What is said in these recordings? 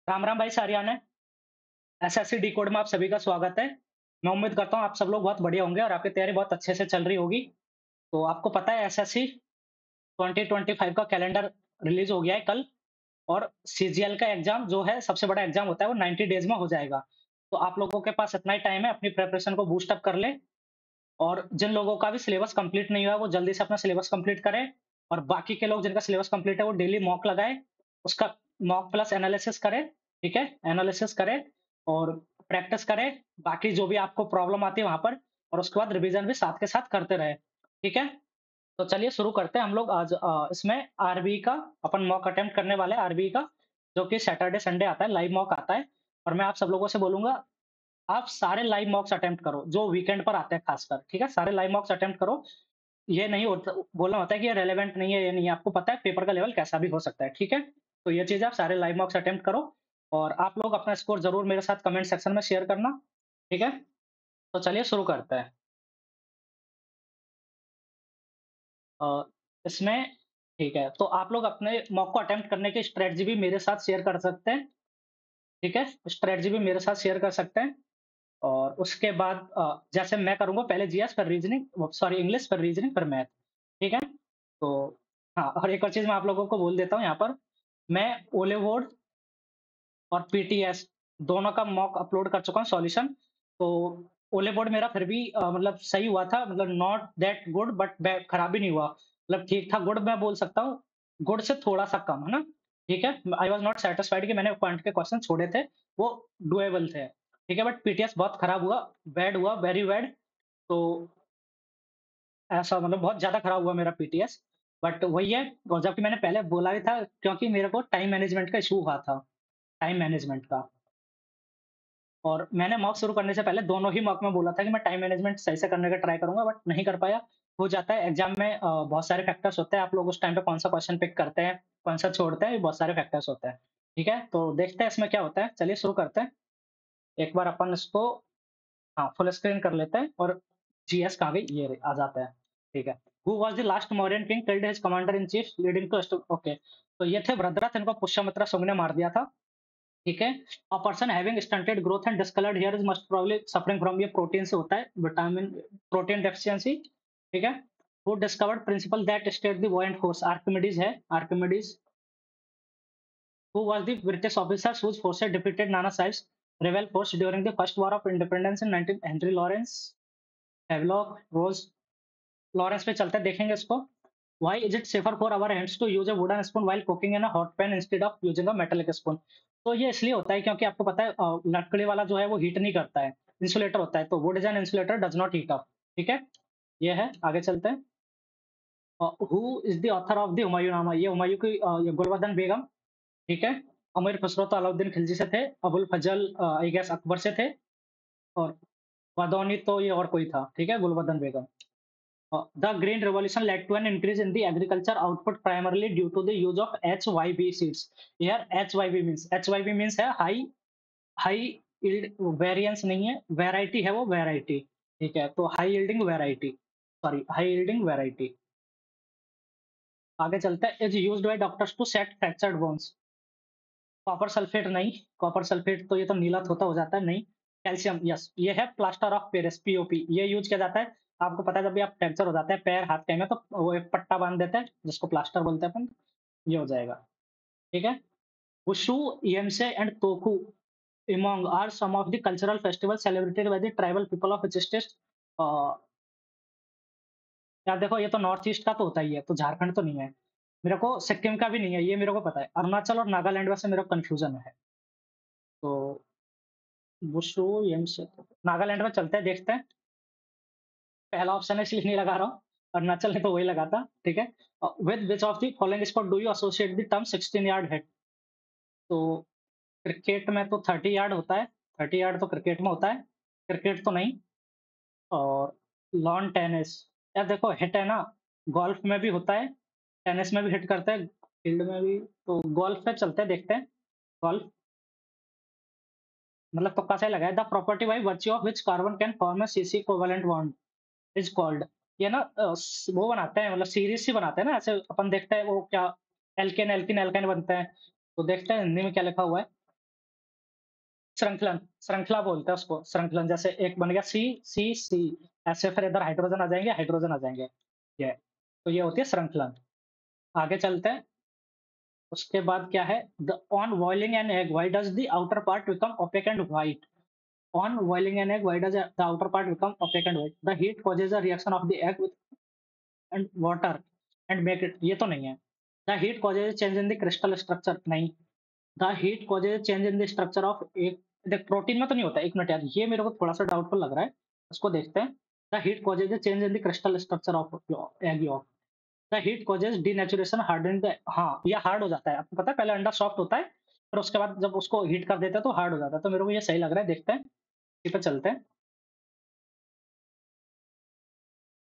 राम राम भाई सारियान है। SSC D code में आप सभी का स्वागत है। मैं उम्मीद करता हूँ आप सब लोग बहुत बढ़िया होंगे और आपकी तैयारी बहुत अच्छे से चल रही होगी। तो आपको पता है एसएससी 2025 का कैलेंडर रिलीज हो गया है कल। और सीजीएल का एग्जाम जो है सबसे बड़ा एग्जाम होता है वो 90 डेज में हो जाएगा। तो आप लोगों के पास इतना ही टाइम है, अपनी प्रिपरेशन को बूस्ट अप कर ले। और जिन लोगों का भी सिलेबस कंप्लीट नहीं हुआ है वो जल्दी से अपना सिलेबस कंप्लीट करें। और बाकी के लोग जिनका सिलेबस कंप्लीट है वो डेली मॉक लगाए, उसका मॉक प्लस एनालिसिस करें। ठीक है, एनालिसिस करें और प्रैक्टिस करें। बाकी जो भी आपको प्रॉब्लम आती है वहां पर, और उसके बाद रिवीजन भी साथ के साथ करते रहे। ठीक है, तो चलिए शुरू करते हैं हम लोग आज इसमें आरबी का अपन मॉक अटेम्प्ट करने वाले हैं। आरबी का जो कि सैटरडे संडे आता है, लाइव मॉक आता है। और मैं आप सब लोगों से बोलूंगा आप सारे लाइव मॉक्स अटेम्प्ट करो जो वीकेंड पर आते हैं खासकर। ठीक है, सारे लाइव मॉक्स अटेम्प्ट करो। ये नहीं होता, बोलना होता है कि ये रेलेवेंट नहीं है, ये नहीं है। आपको पता है पेपर का लेवल कैसा भी हो सकता है। ठीक है, तो ये चीज आप सारे लाइव मॉक्स अटेम्प्ट करो। और आप लोग अपना स्कोर जरूर मेरे साथ कमेंट सेक्शन में शेयर करना। ठीक है, तो चलिए शुरू करते हैं। अ, इसमें ठीक है, तो आप लोग अपने मॉक को अटेम्प्ट करने की स्ट्रेटजी भी मेरे साथ शेयर कर सकते हैं। ठीक है, स्ट्रेटजी भी मेरे साथ शेयर कर सकते हैं। और उसके बाद जैसे मैं करूँगा, पहले जीएस फिर रीजनिंग, सॉरी इंग्लिश फिर रीजनिंग फिर मैथ। ठीक है? तो हाँ, और एक और चीज़ मैं आप लोगों को बोल देता हूँ यहाँ पर, मैं ओले बोर्ड और पीटीएस दोनों का मॉक अपलोड कर चुका हूँ सॉल्यूशन। तो ओले बोर्ड मेरा फिर भी मतलब सही हुआ था, मतलब not that good but bad, खराब भी नहीं हुआ। मतलब ठीक था, गुड मैं बोल सकता हूँ, गुड से थोड़ा-सा कम, है ना? ठीक है? आई वाज़ नॉट सैटिस्फाइड कि मैंने क्वांट के क्वेश्चन छोड़े थे, वो डूएबल थे। ठीक है? बट पीटीएस बहुत खराब हुआ, बैड हुआ, वेरी बैड। तो ऐसा मतलब बहुत ज़्यादा खराब हुआ मेरा पीटीएस। बट वही है, और जबकि मैंने पहले बोला भी था क्योंकि मेरे को टाइम मैनेजमेंट का इश्यू हुआ था, टाइम मैनेजमेंट का। और मैंने मॉक शुरू करने से पहले दोनों ही मॉक में बोला था कि मैं टाइम मैनेजमेंट सही से करने का ट्राई करूँगा, बट नहीं कर पाया। हो जाता है एग्ज़ाम में, बहुत सारे फैक्टर्स होते हैं, आप लोग उस टाइम पे कौन-सा क्वेश्चन पिक करते हैं, कौन-सा छोड़ते हैं, ये बहुत सारे फैक्टर्स होते हैं। ठीक है? तो देखते हैं इसमें क्या होता है। चलिए शुरू करते हैं। एक बार अपन इसको हाँ, फुल स्क्रीन कर लेते हैं और जीएस कहाँ गई? ये रही, आ जाता है। ठीक है। Who was the last Mauryan king killed his commander in chief leading to okay, तो ये थे भद्रथ, इनको पुष्यमित्र शुंग ने मार दिया था। ठीक है। A person having stunted growth and discoloured hair is must probably suffering from, ये प्रोटीन से होता है, विटामिन प्रोटीन डेफिशिएंसी। ठीक है। Who discovered principle that state the buoyant force? Archimedes है, Archimedes. Who was the British officer whose forces defeated Nana Sahab's rebel force during the First War of Independence in 19 Henry Lawrence? Havelock, Rose, Lawrence पे चलते हैं, देखेंगे इसको। Why is it safer for our hands to use a wooden spoon while cooking in a hot pan instead of using a metallic spoon? तो ये इसलिए होता है क्योंकि आपको पता है लकड़ी वाला जो है वो हीट नहीं करता है, इंसुलेटर होता है। तो wood is an insulator does not heat up. ठीक है, ये है। आगे चलते हैं। Who is the author of the Humayunnama? ये हुमायूं की ये गुलबदन बेगम। ठीक है। अमीर खुसरो तो अलाउद्दीन खिलजी से थे। अबुल फजल आई गेस अकबर से थे। और बदौनी तो ये और कोई था। ठीक है, गुलबदन बेगम। The Green Revolution led to an increase in the agriculture output primarily due to the use of HYB seeds. Here HYB means है high yield variance नहीं है, variety है, वो variety। ठीक है, तो high yielding variety, sorry high yielding variety। आगे चलते हैं। is used by doctors to set fractured bones। Copper sulphate नहीं, कॉपर सल्फेट तो ये तो नीला थोथा हो जाता है, नहीं। कैल्शियम, यस, ये है प्लास्टर ऑफ पेरिस, पीओपी। ये यूज किया जाता है, आपको पता है जब भी आप फ्रैक्चर हो जाता है पैर हाथ के में, तो वो एक पट्टा बांध देते हैं जिसको प्लास्टर बोलते हैं अपन। ये हो जाएगा। ठीक है। Wushu, Yemshe and Tokhu Emong are some of the cultural festival celebrated by the tribal people of which state? यार देखो, ये तो नॉर्थ ईस्ट का तो होता ही है, तो झारखंड तो नहीं है। मेरे को सिक्किम का भी नहीं है, ये मेरे को पता है। अरुणाचल और नागालैंड में से मेरा कंफ्यूजन है। तो वुशु, येमसे, नागालैंड में चलते हैं, देखते हैं। पहला ऑप्शन है इसलिए नहीं लगा रहा हूँ, अरुणाचल है तो वही लगाता। ठीक है। With which of the following sport do you associate the term 16 yard head? तो क्रिकेट में तो 30 यार्ड होता है, 30 यार्ड तो क्रिकेट में होता है, क्रिकेट तो नहीं। और लॉन टेनिस, यार देखो हिट है ना, गोल्फ में भी होता है, टेनिस में भी हिट करते हैं, फील्ड में भी। तो गोल्फ पे चलते हैं, देखते हैं। गोल्फ, मतलब तुक्का सही लगा है। The property by virtue of which carbon can form a CC covalent bond is called? ये ना वो बनाते हैं, मतलब सीरीज सी बनाते हैं ना, ऐसे अपन देखते हैं वो क्या, एल्केन एल्किन एल्केन बनते हैं। तो देखते हैं हिंदी में क्या लिखा हुआ है। श्रृंखलन, श्रृंखला बोलते हैं उसको, श्रृंखलन जैसे एक बन गया सी, सी, सी, ऐसे फिर इधर हाइड्रोजन आ जाएँगे, ये। तो ये होती है श्रृंखलन। आगे चलते हैं, उसके बाद क्या है? The on boiling an egg, why does the outer part become opaque and white? On boiling an egg, why does the outer part become opaque and white? The heat causes a reaction of the egg with and water and make it. ये तो नहीं है. The heat causes a change in the crystal structure. नहीं. The heat causes a change in the structure of egg. देख protein में तो नहीं होता. एक मिनट यार, ये मेरे को थोड़ा सा डाउटफुल लग रहा है. उसको देखते हैं. The heat causes a change in the crystal structure of egg yolk. The heat causes denaturation, hardening the. हाँ, ये हार्ड हो जाता है. आपको पता है पहले अंडा सॉफ्ट होता है, फिर उसके बाद जब उसको हीट कर देते हैं तो हार्ड हो जाता है. तो मेरे को ये सही लग रहा है. देखते हैं. इसी पे चलते हैं.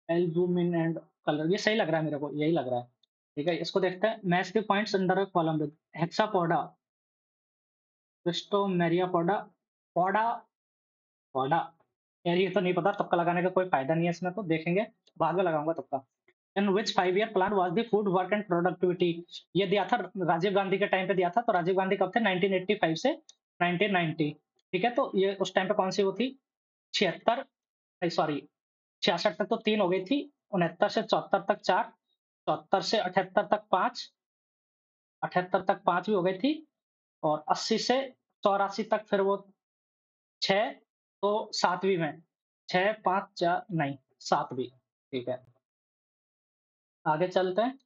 एल्बुमिन एंड कलर, ये सही लग रहा है मेरे को, यही लग रहा है। ठीक है, इसको देखते हैं। Match the points under a column with Hexapoda, Christomeriapoda, poda, poda. यार ये तो नहीं पता, तुक्का लगाने का कोई फायदा नहीं है इसमें, तो देखेंगे, बाद में लगाऊंगा तुक्का। इन विच 5 year plan was the food work and productivity? ये दिया था राजीव गांधी के टाइम पे दिया था, तो राजीव गांधी कब थे? 1985 से 1990। ठीक है, तो ये उस टाइम पे कौन सी वो थी? 76, सॉरी 66 तक तो 3 हो गई थी, 69 से 74 तक 4, 74 से 78 तक 5, 78 तक 5 भी हो गई थी, और 80 से 84 तक फिर वो 6, तो 7वीं में 6, 5, 4 नहीं 7वीं। ठीक है, आगे चलते हैं।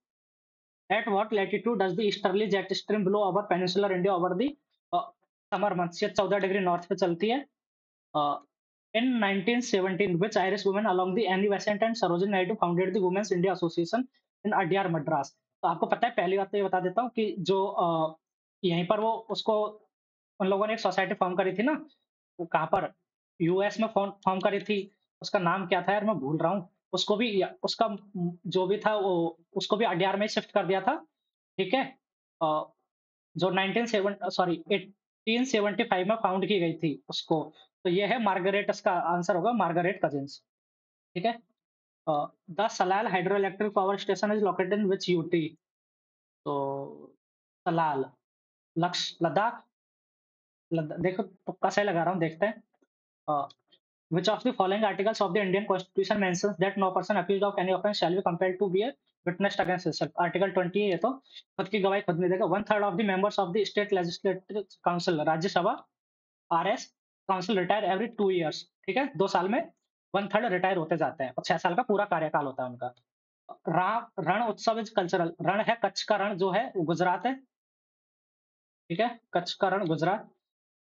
At what latitude does the easterly jet stream blow over peninsular India over the summer months? ये 14 डिग्री नॉर्थ पे चलती है। In 1917, which Irish women along the Annie Besant and Sarojini Naidu founded the Women's India Association in Adyar, Madras? तो आपको पता है, पहली बात तो ये बता देता हूँ कि जो यहीं पर वो उसको उन लोगों ने एक सोसाइटी फॉर्म करी थी ना, वो कहाँ पर? यूएस में फॉर्म फॉर्म करी थी। उसका नाम क्या था यार, मैं भूल रहा हूँ। उसको भी उसका जो भी था वो, उसको भी अड्यार में शिफ्ट कर दिया था। ठीक है, अ, जो 1875 में फाउंड की गई थी उसको। तो ये है मार्गरेट, इसका आंसर होगा मार्गरेट कजिन्स। ठीक है, the Salal hydro electric power station is located in which UT? तो सलाल, लद्दाख, देखो तुक्का सही लगा रहा हूँ, देखते हैं। Which of the following articles of the Indian Constitution mentions that no person accused of any offence shall be compelled to be a witness against himself? Article 20 है ये तो, खुद की गवाही खुद नहीं देगा। 1/3 of the members of the state legislative council, Rajya Sabha, RS council retire every 2 years। ठीक है, 2 साल में 1/3 रिटायर होते जाते हैं, और 6 साल का पूरा कार्यकाल होता है उनका। रण उत्सव इज कल्चरल, रण है कच्छ का रण जो है वो गुजरात है। ठीक है, कच्छ का रण गुजरात।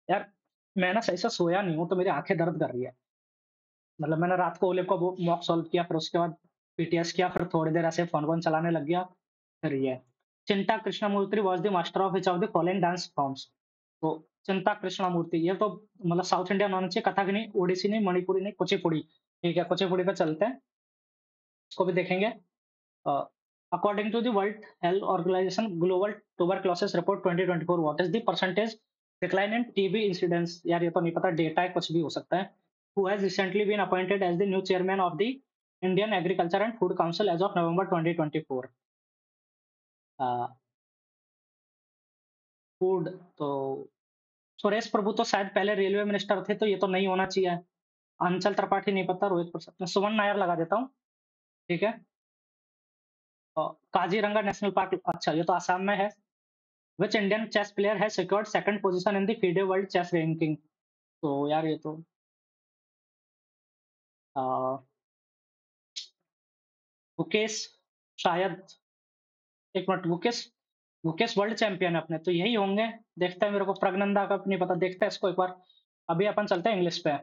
यार मैं ना सही से सोया नहीं हूँ, तो मेरी आंखें दर्द कर रही है। मतलब मैंने रात को ओले को वो मॉक सॉल्व किया, फिर उसके बाद पीटीएस किया, फिर थोड़ी देर ऐसे फोन वोन चलाने लग गया, फिर ये। Chinta Krishnamurthy was the master of which of the following dance forms? तो चिंता कृष्णमूर्ति, ये तो मतलब साउथ इंडियन होना चाहिए, कथक नहीं, ओडिसी नहीं, मणिपुरी नहीं, कुचिपुड़ी। ठीक है, कुचिपुड़ी पे चलते हैं, इसको भी देखेंगे। According to the World Health Organization global tuberculosis report 2024, what is the percentage decline in TB incidence? यार ये तो नहीं पता, डेटा है, कुछ भी हो सकता है। Who has recently been appointed as the new chairman of the Indian agriculture and food council as of November 2024? Food तो सुरेश प्रभु तो शायद पहले रेलवे मिनिस्टर थे, तो ये तो नहीं होना चाहिए। अंचल त्रिपाठी नहीं पता, रोहित प्रसाद, मैं सुमन नायर लगा देता हूँ। ठीक है, काजीरंगा नेशनल पार्क, अच्छा ये तो आसाम में है। Which Indian chess player has secured second position in the FIDE World Chess Ranking? तो यार ये तो अ, मुकेश, शायद, एक minute, Mukesh, Mukesh world champion है अपने, तो यही होंगे। देखते हैं, मेरे को प्रज्ञनंदा का नहीं पता, देखते हैं इसको एक बार। अभी अपन चलते हैं इंग्लिश पे।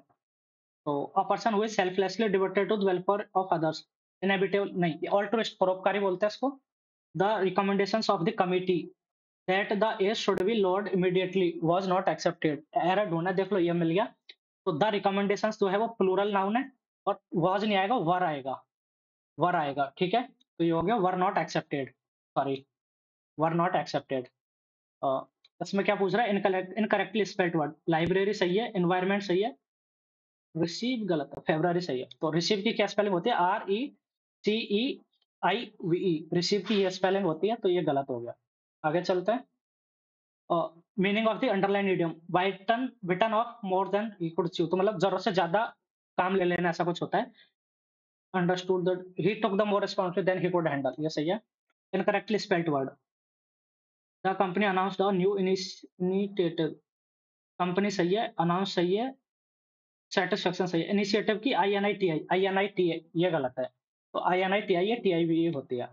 तो a person who is selflessly devoted to the welfare of others, inhabitable नहीं, ऑल्ट्रुइस्ट, परोपकारी बोलते हैं इसको। The recommendations of the committee that the age should be lowered immediately was not accepted. Error ढूंढना, देख लो ये मिल गया। तो द रिकमेंडेशंस जो है वो प्लूरल नाउन है, और वाज नहीं आएगा, वर आएगा, वर आएगा। ठीक है, तो ये हो गया were not accepted, sorry, were not accepted. इसमें क्या पूछ रहा है? इनकरेक्टली स्पेल्ड वर्ड, लाइब्रेरी सही है, एनवायरनमेंट सही है, रिसीव गलत है, फेब्रुआरी सही है। तो रिसीव की क्या स्पेलिंग होती है? RECEIVE, रिसीव की ये स्पेलिंग होती है, तो ये गलत हो गया। आगे चलते हैं। Meaning of the underline idiom whiten bitten off more than he could chew, तो मतलब जरूरत से ज्यादा काम ले लेना, ऐसा कुछ होता है। Understood that he took the more responsibility than he could handle, ये सही है। Incorrectly spelled word, the company announced a new initiative, company सही है, अनाउंस सही है, सैटिस्फैक्शन सही है, इनिशिएटिव की I N I T I ये गलत है, तो I N I T I है, टी आई भी होती है।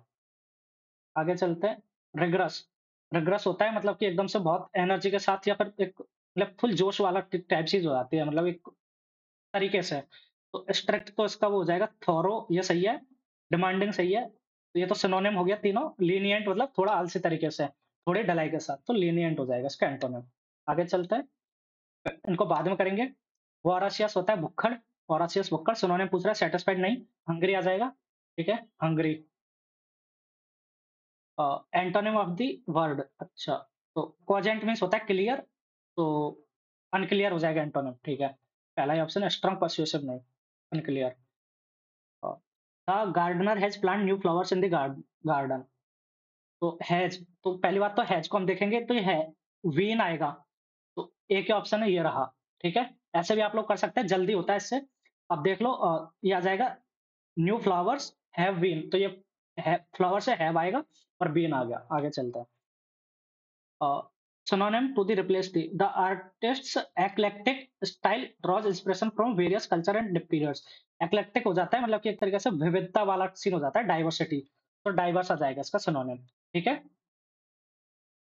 आगे चलते हैं। रिग्रेस, रिग्रेस होता है मतलब कि एकदम से बहुत एनर्जी के साथ या फिर एक मतलब फुल जोश वाला टाइप चीज हो जाती है, मतलब एक तरीके से। तो स्ट्रिक्ट तो इसका वो हो जाएगा थॉरो, ये सही है। डिमांडिंग सही है, तो ये तो सिनोनिम हो गया तीनों। लीनिएंट मतलब थोड़ा आलसी तरीके से, थोड़ी ढलाई के साथ, तो लीनिएंट हो जाएगा इसका एंटोनिम। आगे चलते हैं, इनको बाद में करेंगे। वोराशियस होता है भुक्खड़, वोराशियस भुक्खड़, सिनोनिम पूछ रहा है सेटिस्फाइड नहीं, हंग्री आ जाएगा। ठीक है, hungry. Antonym of the word, अच्छा, तो कोजेंट मीन्स होता है क्लियर, तो अनक्लियर हो जाएगा एंटोनिम, ठीक है। पहला ही ऑप्शन है, स्ट्रांग परsuasive नहीं, unclear. The gardener has plant new flowers in the garden, तो हैज, तो पहली बात तो हैज को हम देखेंगे तो ये है, वीन आएगा, तो ए के ऑप्शन है, ये रहा। ठीक है, ऐसे भी आप लोग कर सकते हैं, जल्दी होता है इससे। अब देख लो, ये आ जाएगा न्यू फ्लावर्स हैव बीन, तो ये है फ्लावर से हैव आएगा और बीन आ गया। आगे चलते हैं। Synonym to the replace the artist's eclectic style draws inspiration from various culture and periods। eclectic हो जाता है मतलब कि एक तरीके से विविधता वाला सीन हो जाता है, डाइवर्सिटी, तो डाइवर्स आ जाएगा इसका सिनोनिम। ठीक है,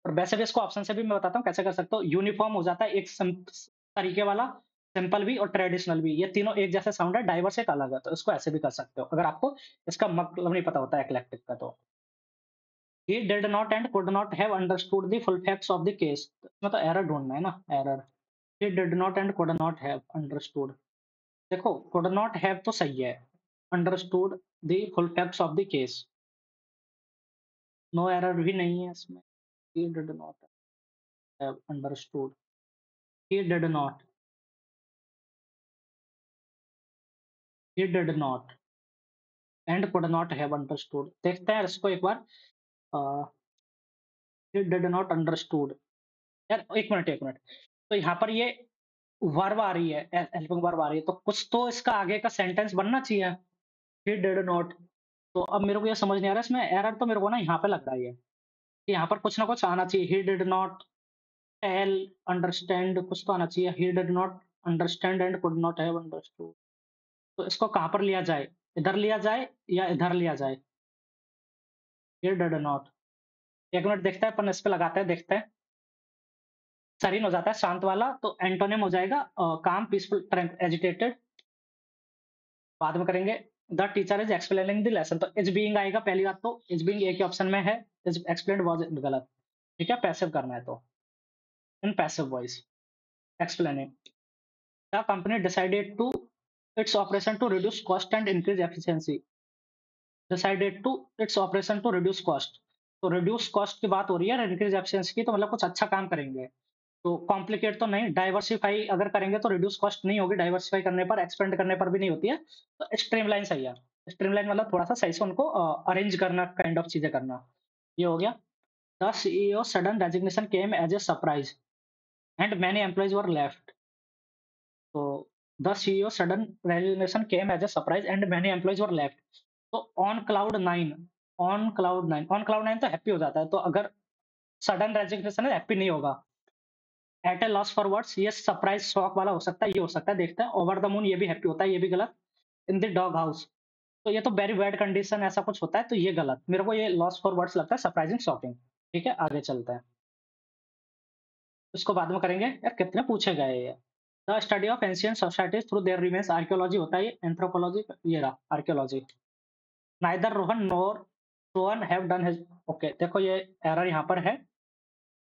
और वैसे भी इसको ऑप्शन से भी मैं बताता हूँ कैसे कर सकते हो। यूनिफॉर्म हो जाता है एक तरीके वाला, सिंपल भी और ट्रेडिशनल भी, ये तीनों एक जैसे साउंड है, डाइवर्स एक अलग है, तो इसको ऐसे भी कर सकते हो अगर आपको इसका मतलब नहीं पता होता है eclectic का तो। He did not and could not have understood the full facts of the case। इसमें तो एरर ढूंढना है ना, error. He did not and could not have understood। देखो could not have तो सही है, understood the full facts of the case, no error भी नहीं है इसमें। He did not have understood, he did not, he did not and could not have understood। देखते हैं इसको एक बार। uh, he did not understood, यार एक मिनट, तो यहाँ पर ये वर्ब आ रही है, हेल्पिंग वर्ब आ रही है, तो कुछ तो इसका आगे का सेंटेंस बनना चाहिए। ही डिड नॉट, तो अब मेरे को ये समझ नहीं आ रहा है, इसमें एरर तो मेरे को ना यहाँ पे लग रहा है ये, कि यहाँ पर कुछ ना कुछ आना चाहिए। He did not tell understand, कुछ तो आना चाहिए। He did not understand and could not have understood, तो इसको कहाँ पर लिया जाए, इधर लिया जाए या इधर लिया जाए। ही डिड नॉट, एक मिनट देखते हैं अपन, इस पे लगाते हैं, देखते हैं। सरीन हो जाता है शांत वाला, तो एंटोनिम हो जाएगा काम, पीसफुल, एजिटेटेड। बाद में करेंगे। The teacher is explaining the lesson, तो इज बीइंग आएगा पहली बात, तो इज बीइंग ए के ऑप्शन में है, इज एक्सप्लेन्ड वाज गलत। ठीक है, पैसिव करना है तो in passive voice explaining. The company decided to its operation to reduce cost and increase efficiency, decided to its operation to reduce cost, तो रिड्यूस कॉस्ट की बात हो रही है, इंक्रीज एफिशिएंसी की, तो मतलब कुछ अच्छा काम करेंगे। तो कॉम्प्लिकेट तो नहीं, डाइवर्सिफाई अगर करेंगे तो रिड्यूस कॉस्ट नहीं होगी, डाइवर्सिफाई करने पर, एक्सपेंड करने पर भी नहीं होती है, तो स्ट्रीमलाइन सही है। स्ट्रीमलाइन मतलब थोड़ा सा सही से उनको अरेंज करना, काइंड ऑफ चीजें करना, ये हो गया। The CEO sudden resignation came as a surprise and many employees were left, तो the CEO sudden resignation came as a surprise and many employees were left, तो on cloud nine, on cloud nine तो happy हो जाता है, तो अगर sudden resignation है, happy नहीं होगा। At a loss for words, ये सरप्राइज शॉक वाला हो सकता है, ये हो सकता है, देखते हैं। ओवर द मून, ये भी हैप्पी होता है, ये भी गलत। इन द डॉग हाउस, तो ये तो वेरी बैड कंडीशन ऐसा कुछ होता है, तो ये गलत। मेरे को ये लॉस फॉर वर्ड्स लगता है, सरप्राइजिंग शॉकिंग। ठीक है, आगे चलते हैं, इसको बाद में करेंगे। यार कितने पूछे गए ये। The study of ancient societies through their remains, archaeology होता है ये, एंथ्रोपोलॉजी, ये रहा archaeology. Neither Rohan NOR Sohan have done his, okay देखो ये एरर यहाँ पर है,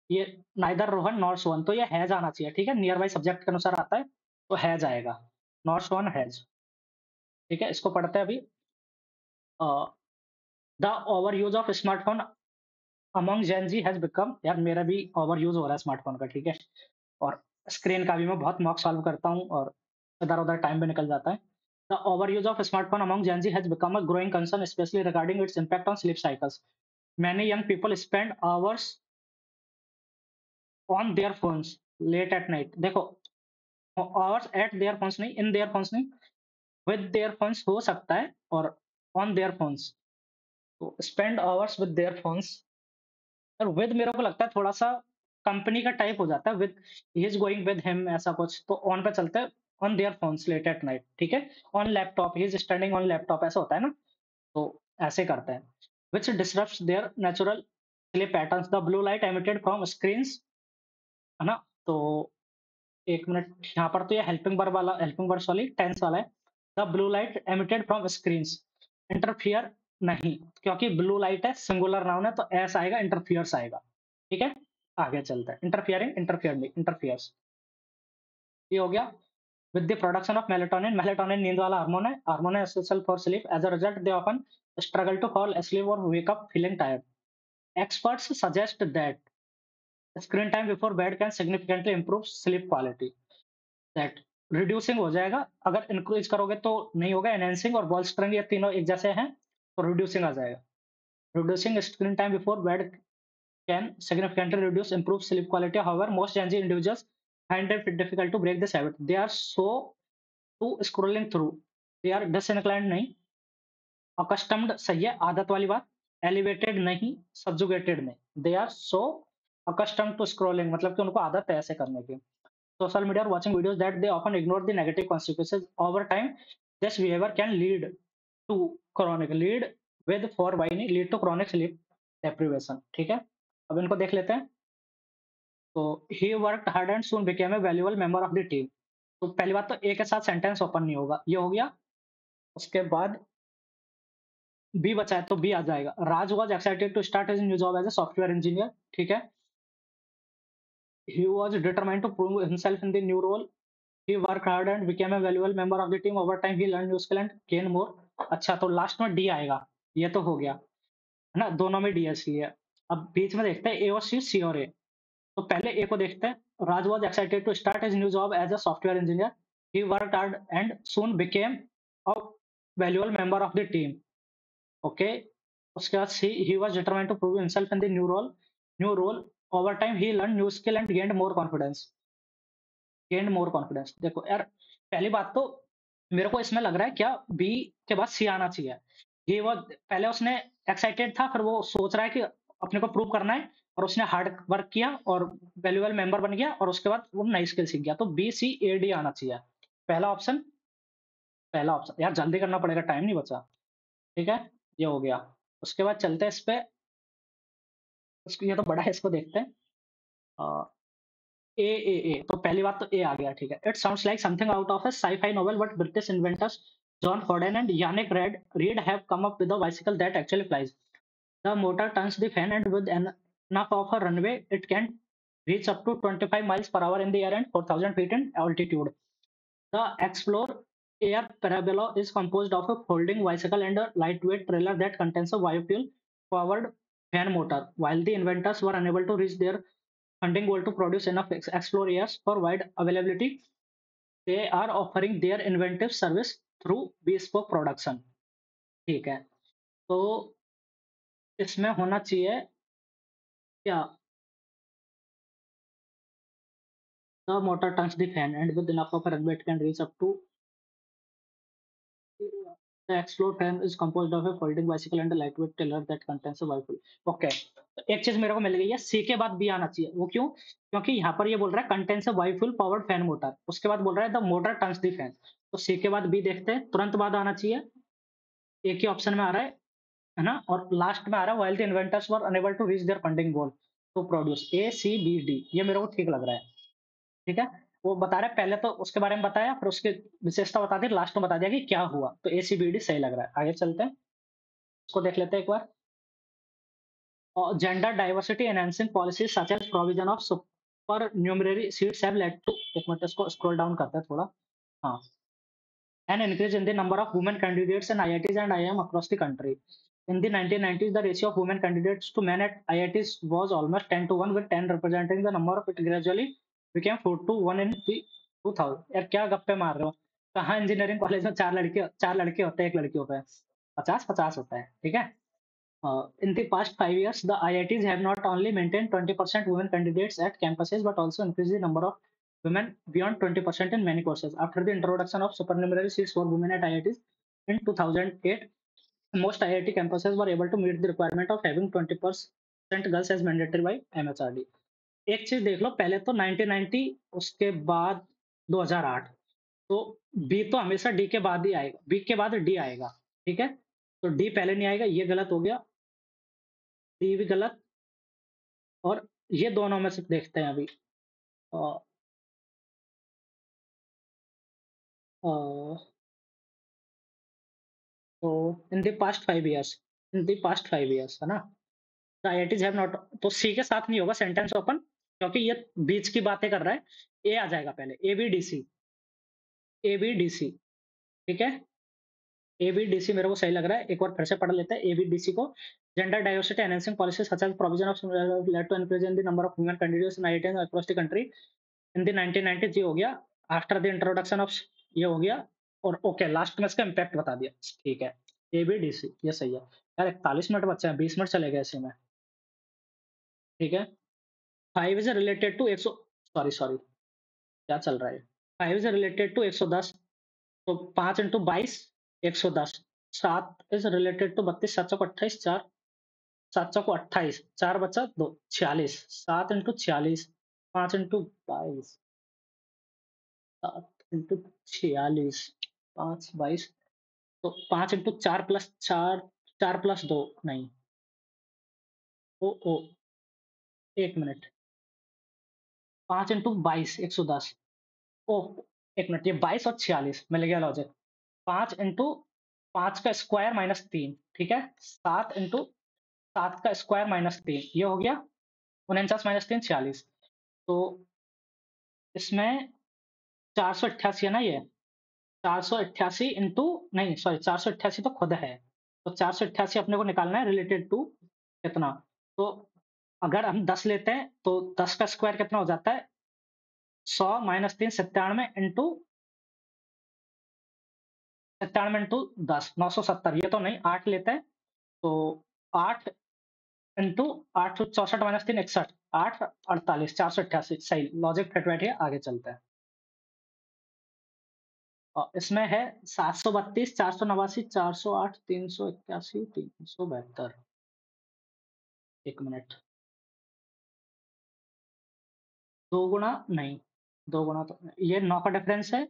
ये नाइदर रोहन नॉर सोहन, तो ये हैज आना चाहिए। ठीक है, नियर बाई सब्जेक्ट के अनुसार आता है, तो हैज आएगा, नॉर सोहन हैज। ठीक है, इसको पढ़ते हैं अभी। The over use of smartphone among Gen Z has become, यार मेरा भी ओवर यूज हो रहा है स्मार्टफोन का, ठीक है, और स्क्रीन का भी मैं बहुत मॉक सॉल्व करता हूँ, और इधर उधर टाइम भी निकल जाता है। The over use of smartphone among Gen Z has become a growing concern specially regarding its impact on sleep cycles. Many young people spend hours on their phones late at night. देखो, hours at their phones नहीं, in their phones नहीं, with their phones हो सकता है, और on their phones. तो spend hours with their phones, और with मेरे को लगता है थोड़ा-सा कंपनी का टाइप हो जाता है, with he is going with him ऐसा कुछ, तो ऑन पे चलता है, on their phones late at night, ठीक है? On laptop, he is standing on laptop ऐसा होता है ना? तो ऐसे करते हैं। Which disrupts their natural sleep patterns, the blue light emitted from screens, है ना? तो 1 मिनट, यहाँ पर तो ये हेल्पिंग वर्ड्स वाली टेंस वाला है। The blue light emitted from screens, interfere नहीं, क्योंकि ब्लू लाइट है, सिंगुलर नाउन है, तो एस आएगा, इंटरफियर्स आएगा। ठीक है? आगे चलते हैं। इंटरफियरिंग, इंटरफियर नहीं, इंटरफियर्स। ये हो गया। With the production of melatonin, melatonin नींद वाला हार्मोन है, हार्मोन है essential for sleep. As a result they often struggle to fall asleep or wake up feeling tired. Experts suggest that screen time before bed can significantly improve sleep quality. That reducing हो जाएगा, अगर increase करोगे तो नहीं होगा, enhancing और bolstering ये तीनों एक जैसे हैं, तो reducing आ जाएगा। Reducing screen time before bed can significantly reduce improve sleep quality. However, most Gen Z individuals find it difficult to break this habit. They are so to scrolling through. They are disinclined नहीं, accustomed सही है, आदत वाली बात, elevated नहीं, subjugated नहीं, they are so accustomed to scrolling, मतलब कि उनको आदत है ऐसे करने की। Social media or watching videos that they often ignore the negative consequences over time. This behavior can lead to chronic, lead with for why नहीं, lead to chronic sleep deprivation। ठीक है, अब इनको देख लेते हैं। तो he worked hard and soon became a valuable member of the team। तो पहली बात तो ए के साथ सेंटेंस ओपन नहीं होगा, ये हो गया। उसके बाद बी बचा है, तो बी आ जाएगा। Raj was excited to start his new job as a software engineer. ठीक है, he was determined to prove himself in the new role. He work hard and became a valuable member of the team. Over time he learn new skill and gain more. अच्छा, तो last में D आएगा, ये तो हो गया, है ना? दोनों में डी है इसलिए। अब बीच में देखते हैं ए और सी, सी और ए। तो पहले ए को देखते हैं। Raj was excited to start his new job as a software engineer. He worked hard and soon became a valuable member of the team. Okay, उसके बाद सी, he was determined to prove himself in the new role. Over time he learn new skill and gained more confidence. देखो यार, पहली बात तो मेरे को इसमें लग रहा है क्या, बी के बाद सी आना चाहिए। ये वो पहले उसने एक्साइटेड था, फिर वो सोच रहा है कि अपने को प्रूव करना है, और उसने हार्ड वर्क किया और वैल्यूएबल मेंबर बन गया, और उसके बाद वो नई स्किल सीख गया। तो बी सी ए डी आना चाहिए। पहला ऑप्शन, पहला ऑप्शन यार, जल्दी करना पड़ेगा, टाइम नहीं बचा। ठीक है, ये हो गया। उसके बाद चलते हैं इस पे। ये तो बड़ा है, इसको देखते हैं। ए तो पहली बात तो ए आ गया, ठीक है। It sounds like something out of a sci-fi novel, but British inventors John Fordan and Yannick Read have come up with a bicycle that actually flies. The motor turns the fan and with enough of a runway it can reach up to 25 miles per hour in the air and 4,000 feet in altitude. The Explore Air Parabolo is composed of a folding bicycle and a lightweight trailer that contains a biofuel powered fan motor. While the inventors were unable to reach their funding goal to produce enough Explore Airs for wide availability, they are offering their inventive service through bespoke production। ठीक है, तो इसमें होना चाहिए क्या, the motor turns the fan and with enough of a runway it can reach up to, the Explore fan is composed of a folding bicycle and a lightweight trailer that contains a biofuel। Okay, तो एक चीज मेरे को मिल गई है, सी के बाद B आना चाहिए। वो क्यों? क्योंकि यहाँ पर ये बोल रहा है contains a biofuel powered fan motor, उसके बाद बोल रहा है the motor turns the fan. तो सी के बाद बी देखते हैं, तुरंत बाद आना चाहिए। एक ही ऑप्शन में आ रहा है ना? और लास्ट में आ रहा है while the inventors were unable to reach their funding goal to produce. A C B D, ये मेरे को ठीक लग रहा है। ठीक है, वो बता रहा है, पहले तो उसके बारे में बताया, फिर उसकी विशेषता बता दी, लास्ट में बता दिया कि क्या हुआ। तो ए सी बी डी सही लग रहा है। आगे चलते हैं, इसको देख लेते हैं एक बार। Gender diversity enhancing policies such as provision of supernumerary seats have led to, एक मिनट इसको स्क्रॉल डाउन करते हैं थोड़ा। हाँ, an increase in the number of women candidates in IITs and IIM across the country. In the 1990s, the ratio of women candidates to men at IITs was almost 10 to 1, with 10 representing the number of it gradually became 4 to 1 in the 2000। यार क्या गप्पे मार रहे हो? कहाँ engineering college में चार लड़के होते हैं, एक लड़की होता है? 50-50 होता है, ठीक है। In the past 5 years, the IITs have not only maintained 20% women candidates at campuses, but also increased the number of women beyond 20% in many courses. After the introduction of supernumerary seats for women at IITs in 2008, most IIT campuses were able to meet the requirement of having 20% girls as mandatory by MHRD. एक चीज देख लो, पहले तो 1990, उसके बाद 2008, तो B तो हमेशा डी के बाद ही आएगा, बी के बाद डी आएगा, ठीक है? तो डी पहले नहीं आएगा, ये गलत हो गया, डी भी गलत, और ये दोनों में से देखते हैं अभी। अ, अ, तो in the past 5 years, in the past 5 years, है ना? द आईआईटीज हैव नॉट, तो सी के साथ नहीं होगा सेंटेंस ओपन, क्योंकि ये बीच की बातें कर रहा है। ए आ जाएगा पहले, एबीडीसी, एबीडीसी, ठीक है? एबीडीसी मेरे को सही लग रहा है, एक बार फिर से पढ़ लेते हैं एबीडीसी को। Gender diversity enhancing policy such as provision of lead to increase in the number of women candidates in IIT across the country in the 1990s, ये हो गया। आफ्टर द इंट्रोडक्शन ऑफ, ये हो गया। और ओके, लास्ट में इसका impact बता दिया, ठीक है? एबीडीसी, ये सही है। यार 41 मिनट बच्चे हैं, 20 मिनट चले गए इसी में, ठीक है? 5 is related to 100, sorry sorry, क्या चल रहा है? 5 इज रिलेटेड टू 110, तो 5 इंटू 22, 110। 7 इज रिलेटेड टू 32, 7 चौको 28, 4, 7 चौको 28, 4 बचा 2, 46, 7 इंटू 46, 5 इंटू 22, 7 इंटू 46, 5 22, तो 5 इंटू 4 प्लस 4, 4 प्लस 2, नहीं, ओ ओ, एक मिनट, 5 इंटू 22, 110, ओ, एक मिनट, ये 22 और 46 मिल गया लॉजिक। 5 इंटू 5 का स्क्वायर माइनस 3, ठीक है? 7 इंटू 7 का स्क्वायर माइनस 3, ये हो गया 49 माइनस 3, 46। तो इसमें 488 है ना ये? 488 इंटू, नहीं सॉरी, 488 तो खुद है, तो 488 अपने को निकालना है रिलेटेड टू कितना। तो अगर हम 10 लेते हैं तो 10 का स्क्वायर कितना हो जाता है? 100 माइनस 3, 97 इंटू, 97 इंटू 10, 970, ये तो नहीं, 8 लेते हैं, तो 8 इंटू 8, 64 माइनस 3, 61, 8 48, 488, सही लॉजिक फिट बैठिए, आगे चलते हैं। इसमें है 732, 489, 408, 381, 372। एक मिनट, दो गुना नहीं, दो गुना तो ये 9 का डिफरेंस है,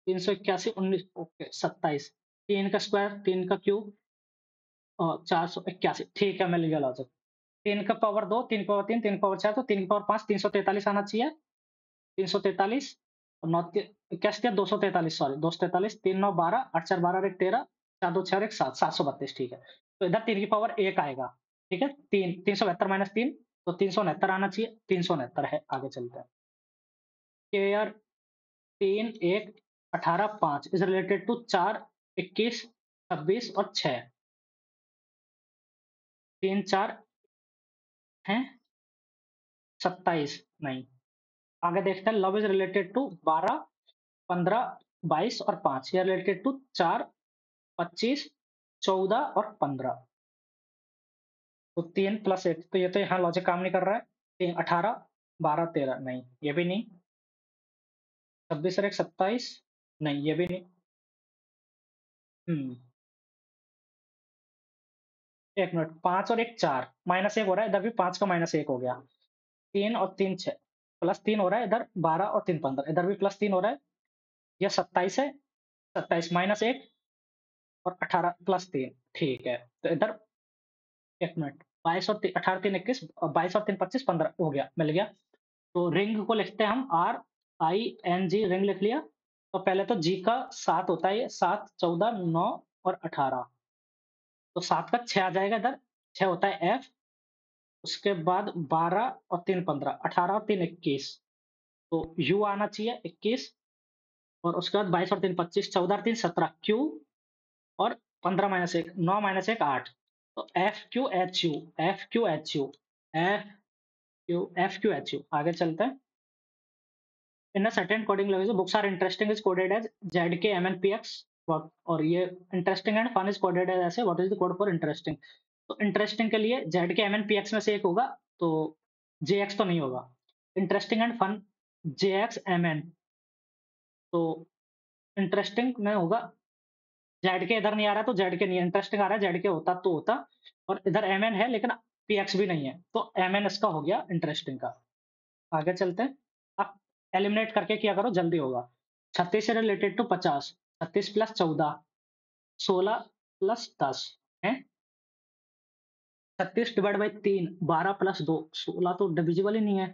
381, 19, ओके 27, 3 का स्क्वायर, 3 का क्यूब, 481, ठीक है, मिल गया लॉजिक। 3 का पावर 2, 3 पावर 3, 3 पावर 4, तो 3 की पावर 5, 343 आना चाहिए, 343, और 9 81, 243, सॉरी 243, 3 9 12, 8 4 12, 1 13, 4 2 6 1 7, 732, ठीक है? तो इधर 3 की पावर 1 आएगा, ठीक है? 3, 372 माइनस 3, तो 369 आना चाहिए, 369 है, आगे चलते हैं। केयर 3 1 18 5 इज रिलेटेड टू 4 21 26 और 6, 3 4 हैं, 27 नहीं, आगे देखते हैं। लव इज रिलेटेड टू 12 15 22 और 5, ये रिलेटेड टू 4 25 14 और 15, तो 3 प्लस 1, तो ये तो यहाँ लॉजिक काम नहीं कर रहा है। 3 18 12 13, नहीं ये भी नहीं। 26 और 1 27, नहीं ये भी नहीं। हम्म, एक मिनट, 5 और 1 4, माइनस 1 हो रहा है, इधर भी 5 का माइनस 1 हो गया। 3 और 3 6, प्लस 3 हो रहा है इधर, 12 और 3 15, इधर भी प्लस 3 हो रहा है, यह 27 है, 27 माइनस 1 और 18 प्लस 3, ठीक है? तो इधर एक मिनट, 22 और 18 3 21, 22 और 3 25, 15 हो गया, मिल गया। तो रिंग को लिखते हैं हम, RING, रिंग लिख लिया। तो पहले तो जी का 7 होता है, ये 7 14 9 और 18, तो 7 का 6 आ जाएगा इधर, 6 होता है F। उसके बाद 12 और 3 15, 18 और 3 21, तो U आना चाहिए 21, और उसके बाद 22 और 3 25, 14 और 3 17 Q, और 15 माइनस 1 9 माइनस 1 8, तो FQHU, FQHU, FQHU, आगे चलते हैं। In a certain coding language, books are interesting is coded as ZKMNPX, और ये interesting and fun is coded as ऐसे, what is the code for interesting? तो इंटरेस्टिंग के लिए जेड के एम एन पी एक्स में से एक होगा, तो जे एक्स तो नहीं होगा। Interesting and fun J X M N, तो इंटरेस्टिंग में होगा, जेड के इधर नहीं आ रहा, तो जेड के नहीं है, इंटरेस्टिंग आ रहा है, जेड के होता तो होता, और इधर एम एन है लेकिन पी एक्स भी नहीं है, तो एम एन इसका हो गया इंटरेस्टिंग का। आगे चलते हैं। आप एलिमिनेट करके किया करो, जल्दी होगा। 36 से रिलेटेड टू 50, 36 प्लस 14, 16 प्लस 10 है, 36 डिवाइड बाई 3, 12 प्लस 2, 16 तो डिविजिबल ही नहीं है।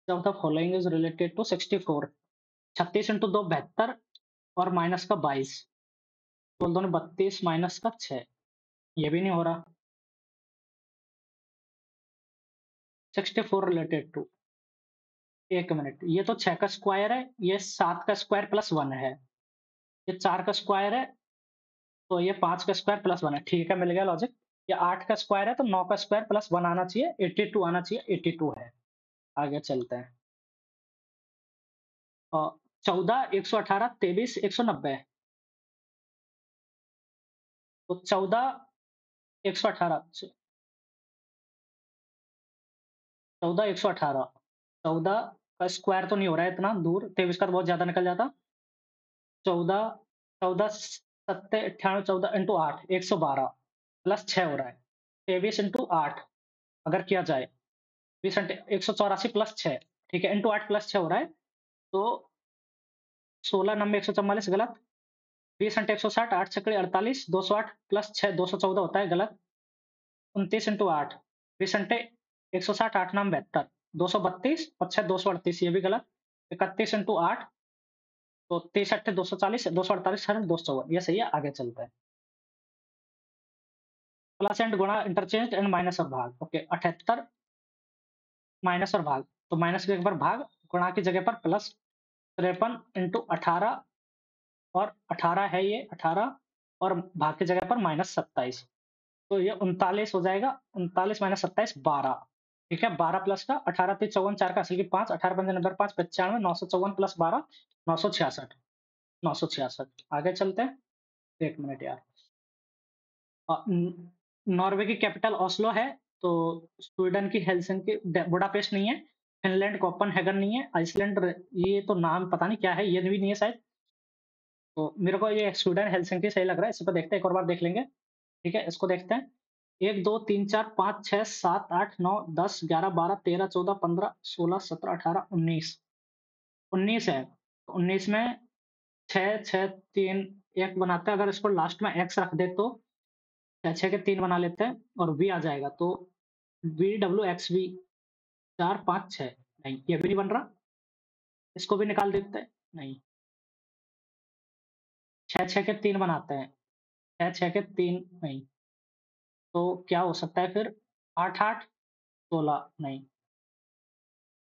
Of the following is related to 64, 36 into 2 72, और माइनस का 22, बोल दो 32 माइनस का 6, ये भी नहीं हो रहा। 64 रिलेटेड टू, एक मिनट, ये तो 6 का स्क्वायर है, ये 7 का स्क्वायर प्लस 1 है, ये 4 का स्क्वायर है, तो ये 5 का स्क्वायर प्लस 1 है, ठीक है, मिल गया लॉजिक। ये 8 का स्क्वायर है, तो 9 का स्क्वायर प्लस 1 आना चाहिए, 82 आना चाहिए, 82 है। आगे चलते हैं। 14, 118, 23, 190, तो 14, 118, 14, 118, 14 का स्क्वायर तो नहीं हो रहा है इतना दूर, 23 का तो बहुत ज्यादा निकल जाता। 14, 14 सत्ते 98, 14 इंटू 8, 112 प्लस 6 हो रहा है, 23 इंटू 8 अगर किया जाए, 20 184 प्लस 6, ठीक है, इंटू 8 प्लस 6 हो रहा है, तो 16 नंबे 144 गलत, 20 इंटू 160, 8 छक्के 48, 208 प्लस 6 214 होता है गलत, 29 इंटू 8, 20 इंटू 160, 8 नाम 72, 232 और 6 238, ये भी गलत, 31 इंटू 8, तो 23 अट्ठे 240, 248 है 254, ये सही है। आगे चलते हैं। प्लस एंड गुणा इंटरचेंज एंड माइनस और भाग, ओके, 78 माइनस और भाग, तो माइनस के एक बार भाग, गुणा की जगह पर प्लस, 53 इंटू 18, और 18 है ये 18, और भाग की जगह पर माइनस 27, तो ये 39 हो जाएगा, 39 माइनस 27 12, ठीक है, 12 प्लस का 18 पे 54, 4 का असल की 5, 18 पंजे 90, 5 95, 954 प्लस 12, 966, 966। आगे चलते हैं। एक मिनट यार। नॉर्वे की कैपिटल ओस्लो है, तो स्वीडन की हेलसिंकी, बुडापेस्ट नहीं है, फिनलैंड कोपेनहेगन नहीं है, आइसलैंड ये तो नाम पता नहीं क्या है, ये भी नहीं है शायद, तो मेरे को ये स्वीडन हेलसिंकी सही लग रहा है, इस पर देखते हैं, एक और बार देख लेंगे। ठीक है, इसको देखते हैं। 1 2 3 4 5 6 7 8 9 10 11 12 13 14 15 16 17 18 19, 19 है, 19 में 6 6 3 1 बनाते हैं, अगर इसको लास्ट में एक्स रख दे तो 6 6 के 3 बना लेते हैं और वी आ जाएगा, तो वी डब्ल्यू एक्स वी 4 5 6, नहीं ये भी नहीं बन रहा, इसको भी निकाल देते हैं, नहीं, 6 6 के 3 बनाते हैं, 6 6 के 3 नहीं, तो क्या हो सकता है फिर, 8 8 16 नहीं,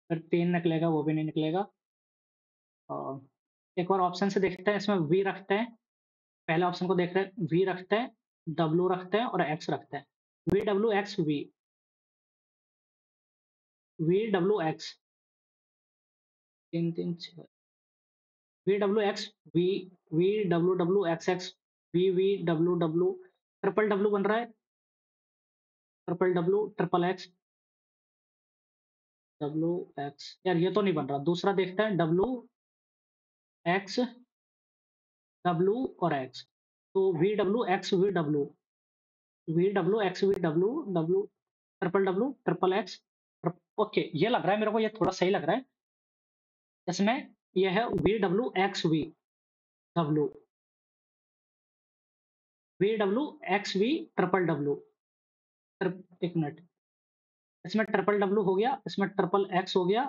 फिर 3 निकलेगा, वो भी नहीं निकलेगा। एक और ऑप्शन से देखते हैं, इसमें वी रखते हैं, पहले ऑप्शन को देख रहे हैं, वी रखते हैं, डब्ल्यू रखते हैं और एक्स रखते हैं, V W X V, V W X 3 3 6, V W X V, V W W X X, V W W, triple W बन रहा है, triple W triple X, W X, यार ये तो नहीं बन रहा, दूसरा देखते हैं, डब्ल्यू एक्स डब्ल्यू और एक्स, तो V W X V W, V W X V W, W triple X, okay, ये लग रहा है मेरे को, ये थोड़ा सही लग रहा है, इसमें ये है V W X V W, V W X V triple W, एक मिनट, इसमें ट्रिपल डब्ल्यू हो गया, इसमें ट्रिपल एक्स हो गया,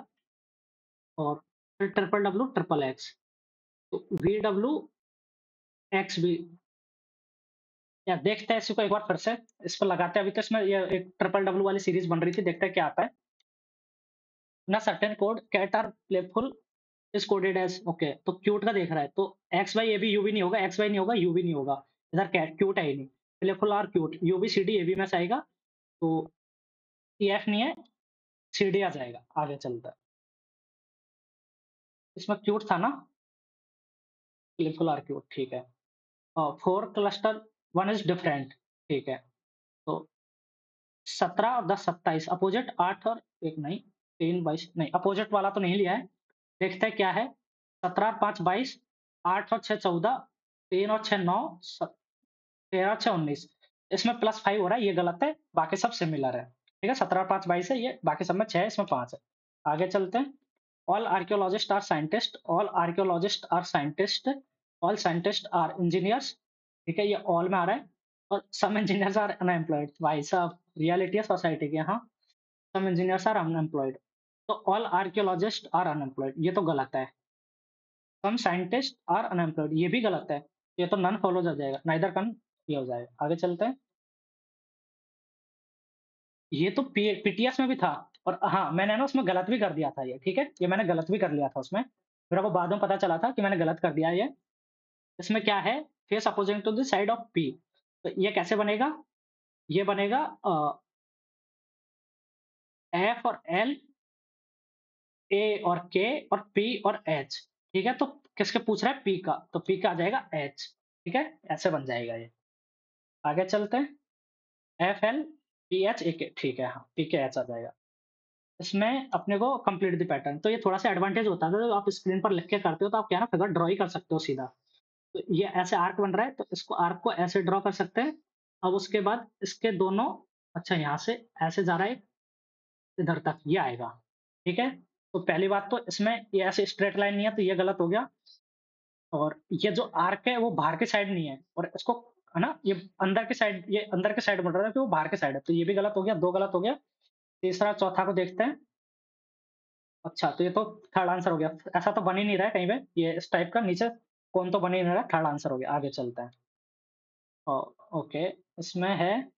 और फिर ट्रिपल डब्ल्यू ट्रिपल एक्स, तो वी डब्ल्यू एक्स वी, या देखते हैं इसको एक बार फिर से, इस पर लगाते हैं, अभी तो इसमें ये एक ट्रिपल डब्ल्यू वाली सीरीज बन रही थी, देखते हैं क्या आता है ना। Certain code cat are playful is coded as, okay, तो क्यूट का देख रहा है, तो X Y A B U भी नहीं होगा, एक्स वाई नहीं होगा, यू भी नहीं होगा, इधर कैट क्यूट है ही नहीं, playful are cute, U B C D A B में से आएगा, तो ई एफ नहीं है, सी डी आ जाएगा। आगे चलता है, इसमें क्यूट था ना, प्लेफुल आर क्यूट, ठीक है। Four cluster one is different, ठीक है, 17 और 10 27 अपोजिट 8 और 1 नहीं, 3 22 नहीं, अपोजिट वाला तो नहीं लिया है। देखते हैं क्या है। 17 और 5 22, 8 और 6 14, 3 और 6 9, 13 और 6 19। इसमें +5 हो रहा है, ये गलत है, बाकी सब सिमिलर है। ठीक है, 17 और 5 22 है ये, बाकी सब में 6 है, इसमें 5 है। आगे चलते हैं। All archaeologist are scientist, all archaeologist are scientist, all scientist are engineers. ठीक है, ये ऑल में आ रहा है। और सम इंजीनियर्स आर अनएम्प्लॉयड। भाई साहब, रियलिटी है सोसाइटी की। हाँ, सम इंजीनियर्स आर अनएम्प्लॉयड। तो ऑल आर्कियोलॉजिस्ट आर अनएम्प्लॉयड, ये तो गलत है। सम साइंटिस्ट आर अनएम्प्लॉयड, ये भी गलत है। ये तो नन फॉलो हो जाएगा, नाइदर कन ये हो जाएगा। आगे चलते हैं। ये तो पीटीएस में भी था। और हाँ, मैंने ना उसमें गलत भी कर दिया था ये, ठीक है? ये मैंने गलत भी कर लिया था उसमें। मेरे को बाद में पता चला था कि मैंने गलत कर दिया ये। इसमें क्या है? Face opposing to the side of P. तो ये कैसे बनेगा? ये बनेगा एफ और एल, ए और के और पी और एच। ठीक है? तो किसके पूछ रहा है? पी का। तो पी का आ जाएगा एच। ठीक है? ऐसे बन जाएगा ये। आगे चलते हैं। F L P H A के। ठीक है, हाँ, पी के एच आ जाएगा। इसमें अपने को कंप्लीट द पैटर्न, तो ये थोड़ा-सा एडवांटेज होता है, तो आप स्क्रीन पर लिख के करते हो तो आप क्या है ना फिगर ड्रा ही कर सकते हो सीधा। तो ये ऐसे आर्क बन रहा है, तो इसको आर्क को ऐसे ड्रा कर सकते हैं। अब उसके बाद इसके दोनों, अच्छा यहाँ से ऐसे जा रहा है, इधर तक ये आएगा। ठीक है? तो पहली बात तो इसमें ये ऐसे स्ट्रेट लाइन नहीं है, तो ये गलत हो गया। और ये जो आर्क है वो बाहर की साइड नहीं है, और इसको है ना, ये अंदर की साइड, ये अंदर की साइड बन रहा है कि वो बाहर की साइड है, तो ये भी गलत हो गया, 2 गलत हो गया। तीसरा चौथा को देखते हैं। अच्छा, तो ये तो थर्ड आंसर हो गया। ऐसा तो बन ही नहीं रहा है कहीं पे, ये इस टाइप का नीचे कौन तो बन ही नहीं रहा है, थर्ड आंसर हो गया। आगे चलते हैं। ओ, ओके, इसमें है,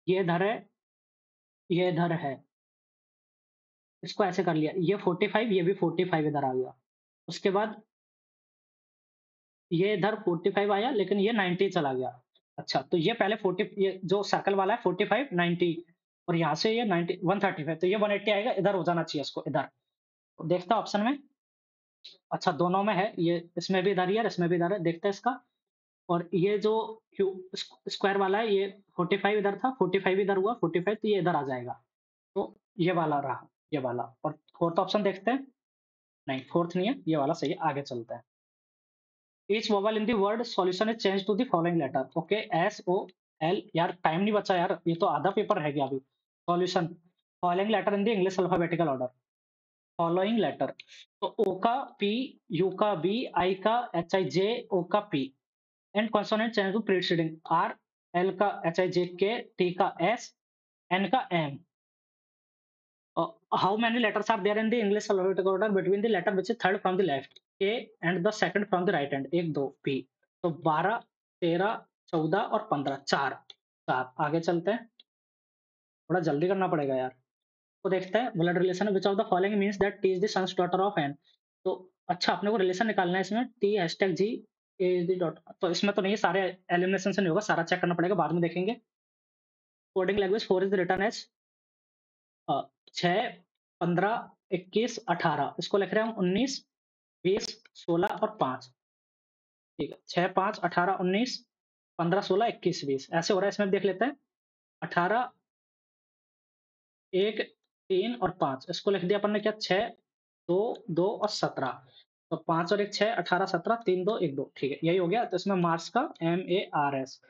ये इधर है, ये इधर है। इसको ऐसे कर लिया, ये 45, ये भी 45 इधर आ गया। उसके बाद ये इधर 45 आया, लेकिन ये 90 चला गया। अच्छा, तो ये पहले 40, ये जो सर्कल वाला है 45, 90, और यहाँ से ये 90, 135, तो ये 180 आएगा, इधर हो जाना चाहिए इसको, इधर। तो देखता हूँ ऑप्शन में। अच्छा, दोनों में है, ये इसमें भी इधर ही है और इसमें भी इधर है, देखते हैं इसका। और ये जो क्यू स्क्वायर वाला है, ये 45 इधर था, 45 इधर हुआ, 45 तो ये इधर आ जाएगा। तो ये वाला रहा, ये वाला। और फोर्थ ऑप्शन देखते हैं। नहीं, फोर्थ नहीं है, ये वाला सही है। आगे चलते हैं। Each vowel in the word solution is change to the following letter. Okay, S O L. यार टाइम नहीं बचा यार, ये तो आधा पेपर रह गया अभी। Solution, following letter in the English alphabetical order. Following letter, तो ओ का पी, यू का बी, आई का एच आई जे, ओ का P. And consonant change to preceding R, L का H I J K, T का S, N का M. How many letters are there in the English alphabetical order between the letter which is third from the left, A, and the second from the right hand, 1 2 P. तो 12 13 14 और 15, 4 4। आगे चलते हैं, थोड़ा जल्दी करना पड़ेगा यार। तो देखते हैं, blood relation which of the following means that T is the son's daughter of N. तो अच्छा, अपने को रिलेशन निकालना है इसमें, T hashtag G, A is the dot. तो इसमें तो नहीं, सारे एलिमिनेशन से नहीं होगा, सारा चेक करना पड़ेगा, बाद में देखेंगे। Coding language 4 is written as 6 15 21 18। इसको लिख रहे हैं हम 19 20 16 और 5। ठीक है, 6 5 18 19 15 16 21 20 ऐसे हो रहा है। इसमें भी देख लेते हैं। 18 1 3 और 5, इसको लिख दिया अपन ने क्या, 6 2 2 और 17। तो 5 और 1 6, 18 17 3 2 1 2। ठीक है, यही हो गया। तो इसमें मार्स का M A R S,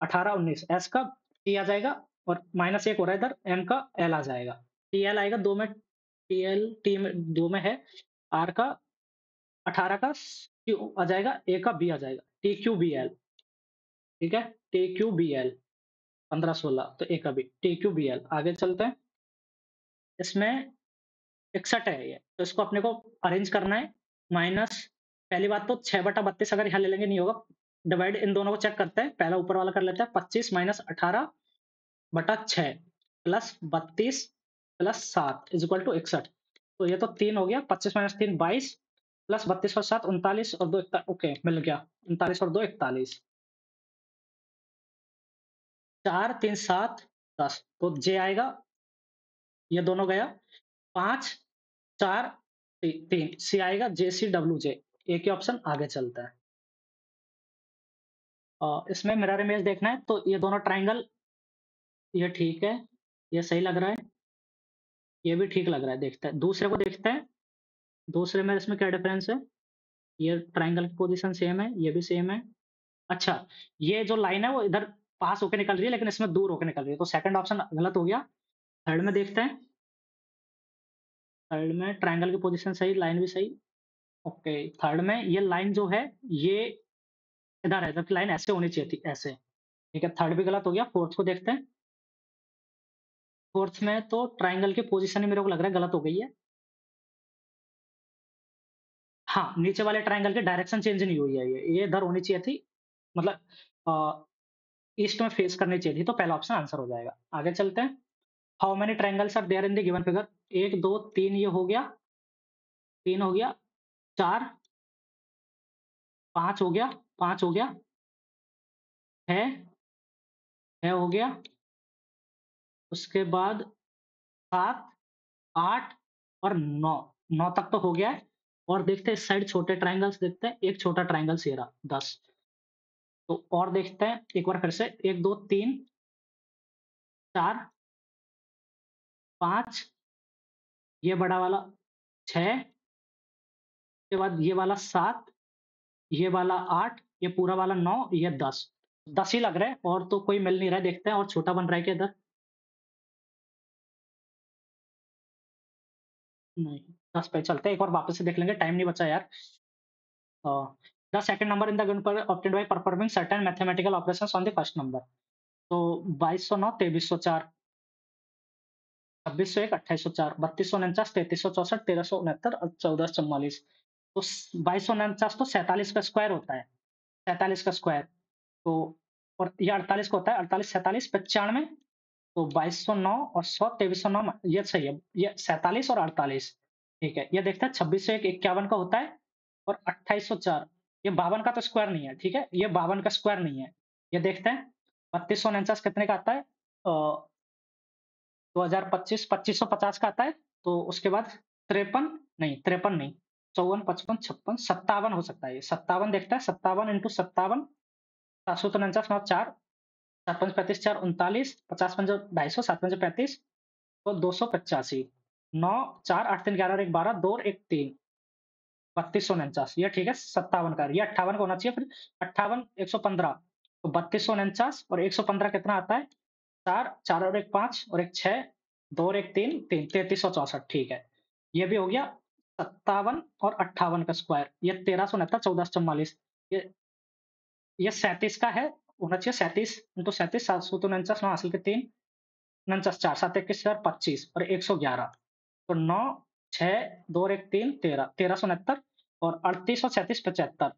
18 19, S का टी आ जाएगा, और माइनस एक हो रहा है इधर, एम का एल आ जाएगा। टी एल आएगा दो में, टी एल टी में दो में है। आर का 18 का क्यू आ जाएगा, ए का बी आ जाएगा, टी क्यू बी एल। ठीक है, टी क्यू बी एल, 15 16, तो ए का B, T Q B L. आगे चलते हैं। इसमें 61 है ये, तो इसको अपने को अरेंज करना है। माइनस, पहली बात तो 6/32 अगर यहाँ ले लेंगे नहीं होगा। डिवाइड इन दोनों को चेक करते हैं। पहला ऊपर वाला कर लेते हैं, 25 minus 18/6 plus 32 plus 7 is equal to 61। तो ये तो 3 हो गया, 25 माइनस 3 22, प्लस 32 और 7 39 और 2 ओके, मिल गया। 39 और 2 41, 4 3 7 10। तो जे आएगा, ये दोनों गया। 5 4 3 सी आएगा, जे सी डब्ल्यू जे। एक ही ऑप्शन। आगे चलता है। इसमें मिरर इमेज देखना है, तो ये दोनों ट्रायंगल ये ठीक है, ये सही लग रहा है, ये भी ठीक लग रहा है, देखते हैं। दूसरे को देखते हैं, दूसरे में इसमें क्या डिफरेंस है? ये ट्रायंगल की पोज़ीशन सेम है, ये भी सेम है। अच्छा, ये जो लाइन है वो इधर पास होके निकल रही है, लेकिन इसमें दूर होके निकल रही है, तो सेकंड ऑप्शन गलत हो गया। थर्ड में देखते हैं, थर्ड में ट्रायंगल की पोज़ीशन सही, लाइन भी सही। ओके, थर्ड में ये लाइन जो है, ये इधर है, जबकि लाइन ऐसे होनी चाहिए थी, ऐसे। ठीक है, थर्ड भी गलत हो गया। फोर्थ को देखते हैं। फोर्थ में तो ट्रायंगल की पोज़ीशन ही मेरे को लग रहा है गलत हो गई है। हाँ, नीचे वाले ट्रायंगल की डायरेक्शन चेंज नहीं हुई है ये इधर होनी चाहिए थी। मतलब ईस्ट में फेस करनी चाहिए थी, तो पहला ऑप्शन आंसर हो जाएगा। आगे चलते हैं। How many triangles are there in the given figure? 1, 2, 3 ये हो गया, 3 हो गया, 4, 5 हो गया, 5 हो गया, 6, 6 हो गया, उसके बाद 7, 8 और 9, 9 तक तो हो गया है। और देखते हैं इस साइड छोटे ट्रायंगल्स देखते हैं। एक छोटा ट्रायंगल्स ये रहा, 10। तो और देखते हैं एक बार फिर से। 1, 2, 3, 4, 5, ये बड़ा वाला 6, के बाद ये वाला 7, ये वाला 8, ये पूरा वाला 9, ये 10। 10 ही लग रहा है, और तो कोई मिल नहीं रहा है, देखते हैं और छोटा बन रहा है क्या इधर? नहीं, 10 पे चलते हैं, एक बार वापस से देख लेंगे, टाइम नहीं बचा यार। Uh, the second number in the given pair obtained by performing certain mathematical operations on the first number. तो 2209, 2304, 2601, 2804, 3249, 3364, 1369 और 1444। तो 2249 तो 47 का स्क्वायर होता है, 47 का स्क्वायर। तो और ये 48 का होता है, 48, 47, 95। तो 2209 और 100, 2309, ये सही है। ये 47 और 48, ठीक है। ये देखते हैं, 2601 51 का होता है, और 2804 ये 52 का तो स्क्वायर नहीं है, ठीक है। ये 52 का स्क्वायर नहीं है। ये देखते हैं, 3249 कितने का आता है? 2025 2550 का आता है। तो उसके बाद 53, नहीं 53 नहीं, 54, 55, 56, 57 हो सकता है। ये 57 देखता है, 57 इंटू 57, 749 9 4, 7 5 35 4 39, 50 5 250, 7 5 35, तो 285, 9, 4, 8, 3, 11 और 1, 12, 2 और 1, 3, 3249, ये ठीक है। 57 का, ये 58 का होना चाहिए फिर। 58, 115, तो 3249 और 115 कितना आता है? 4, 4 और 1, 5 और 1, 6, 2 और 1, 3, 3, 3364, ठीक है। ये भी हो गया। 57 और 58 का स्क्वायर, ये 1369, 1444, ये ये 37 का है, होना चाहिए 37 इंटू 37, 749, 9 हासिल के 3, 49, 4, 7, 21, 4, 25 और 111। तो 9, 6, 2 और 1, 3, 13, 1369 और 38 और 37, 75।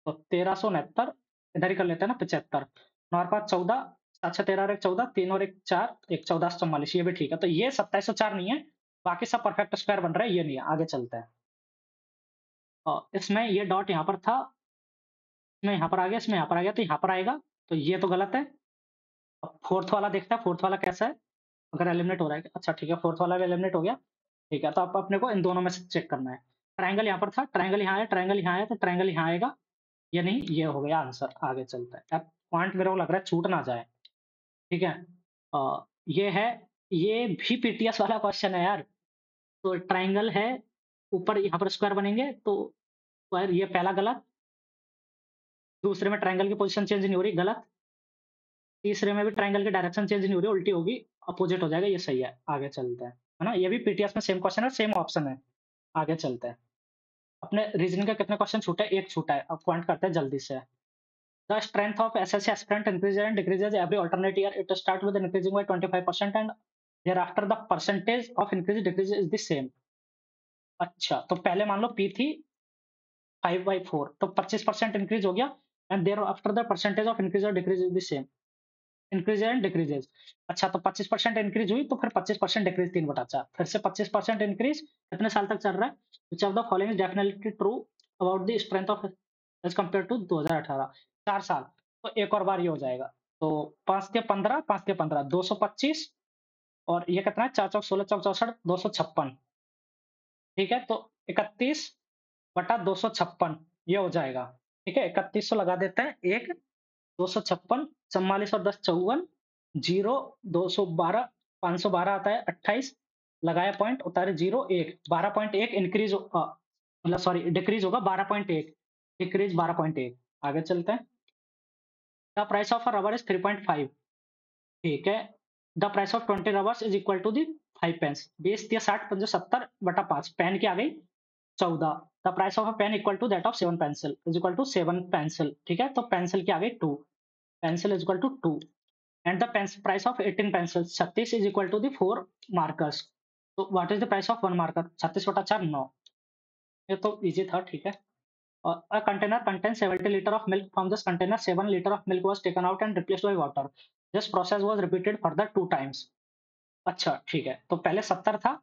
तो 1369 इधर ही कर लेते हैं ना, 75, 9 और 5, 14, 7, 6, 13 और 1, 14, 3 और 1, 4, 1, 1444, ये भी ठीक है। तो ये 2704 नहीं है, बाकी सब परफेक्ट स्क्वायर बन रहा है, ये नहीं है। आगे चलते हैं। इसमें ये डॉट यहाँ पर था, इसमें यहाँ पर आ गया, इसमें यहाँ पर आ गया, तो यहाँ पर आएगा, तो ये तो गलत है। अब फोर्थ वाला देखते हैं, फोर्थ वाला कैसा है? अगर एलिमिनेट हो रहा है, अच्छा ठीक है, फोर्थ वाला भी एलिमिनेट हो गया। ठीक है, तो अब अपने को इन दोनों में से चेक करना है। ट्रायंगल यहाँ पर था, ट्रायंगल यहाँ है, ट्रायंगल यहाँ है, तो ट्रायंगल यहाँ आएगा। ये नहीं, ये हो गया आंसर। आगे चलते हैं। अब पॉइंट मेरे को लग रहा है छूट ना जाए, ठीक है। ये है, ये भी पीटीएस वाला क्वेश्चन है यार। तो ट्रायंगल है, ऊपर यहाँ पर स्क्वायर बनेंगे, तो स्क्वायर, ये पहला गलत। दूसरे में ट्रायंगल की पोजीशन चेंज नहीं हो रही, गलत। तीसरे में भी ट्रायंगल की डायरेक्शन चेंज नहीं हो रही, उल्टी होगी, अपोजिट हो जाएगा, ये सही है। आगे चलते हैं, है ना। ये भी पीटीएस में सेम क्वेश्चन है, सेम ऑप्शन है। आगे चलते हैं। अपने रीजनिंग के कितने क्वेश्चन छूटे? एक छूटा है, अब पॉइंट करते हैं जल्दी से। The strength of SSC aspirant increases and decreases every alternate year, it start with increasing by 25% and thereafter the percentage of increase decrease is the same। अच्छा, तो पहले मान लो पी थी 5/4, तो 25% इंक्रीज हो गया, and thereafter the percentage of increase और decrease is the same. Increase and decreases. अच्छा, तो 25% इंक्रीज हुई, तो फिर 25% डिक्रीज 3/4, फिर से 25% इंक्रीज, कितने साल तक चल रहा है? Which of the following is definitely true about the strength of as compare to 2018? 4 साल, तो एक और बार ये हो जाएगा। तो 5 के 15, 5 के 15, 225, और ये कितना है? 4 चौक 16, चौक 64, 256, ठीक है। तो 31/256 ये हो जाएगा, ठीक है। 3100 लगा देते हैं, एक, 256, 44 और 10, 54, 0, 212, 512 आता है 28, लगाया पॉइंट, उतारे 0, 1, 12.1 इंक्रीज़ मतलब सॉरी डिक्रीज़ होगा 12.1, डिक्रीज़ 12.1। आगे चलते हैं। The price of a rubber is 3.5, ठीक है। The price of 20 rubbers is equal to the 5 pens. 20 या 60 पंजे 70 बटा 5, पेन की आ गई 14। The price of a pen equal to that of 7 pencil is equal to 7 pencil, ठीक है। तो पेंसिल की आ गई 2, pencil is equal to 2। And the price of 18 pencils 36 is equal to the 4 markers। तो what is the price of 1 marker? 36 बटा 4 9। ये तो इजी था, ठीक है। A container contain 70 litre of milk, from this container 7 litre of milk was taken out and replaced by water. This process was repeated further 2 times. अच्छा ठीक है, तो पहले 70 था,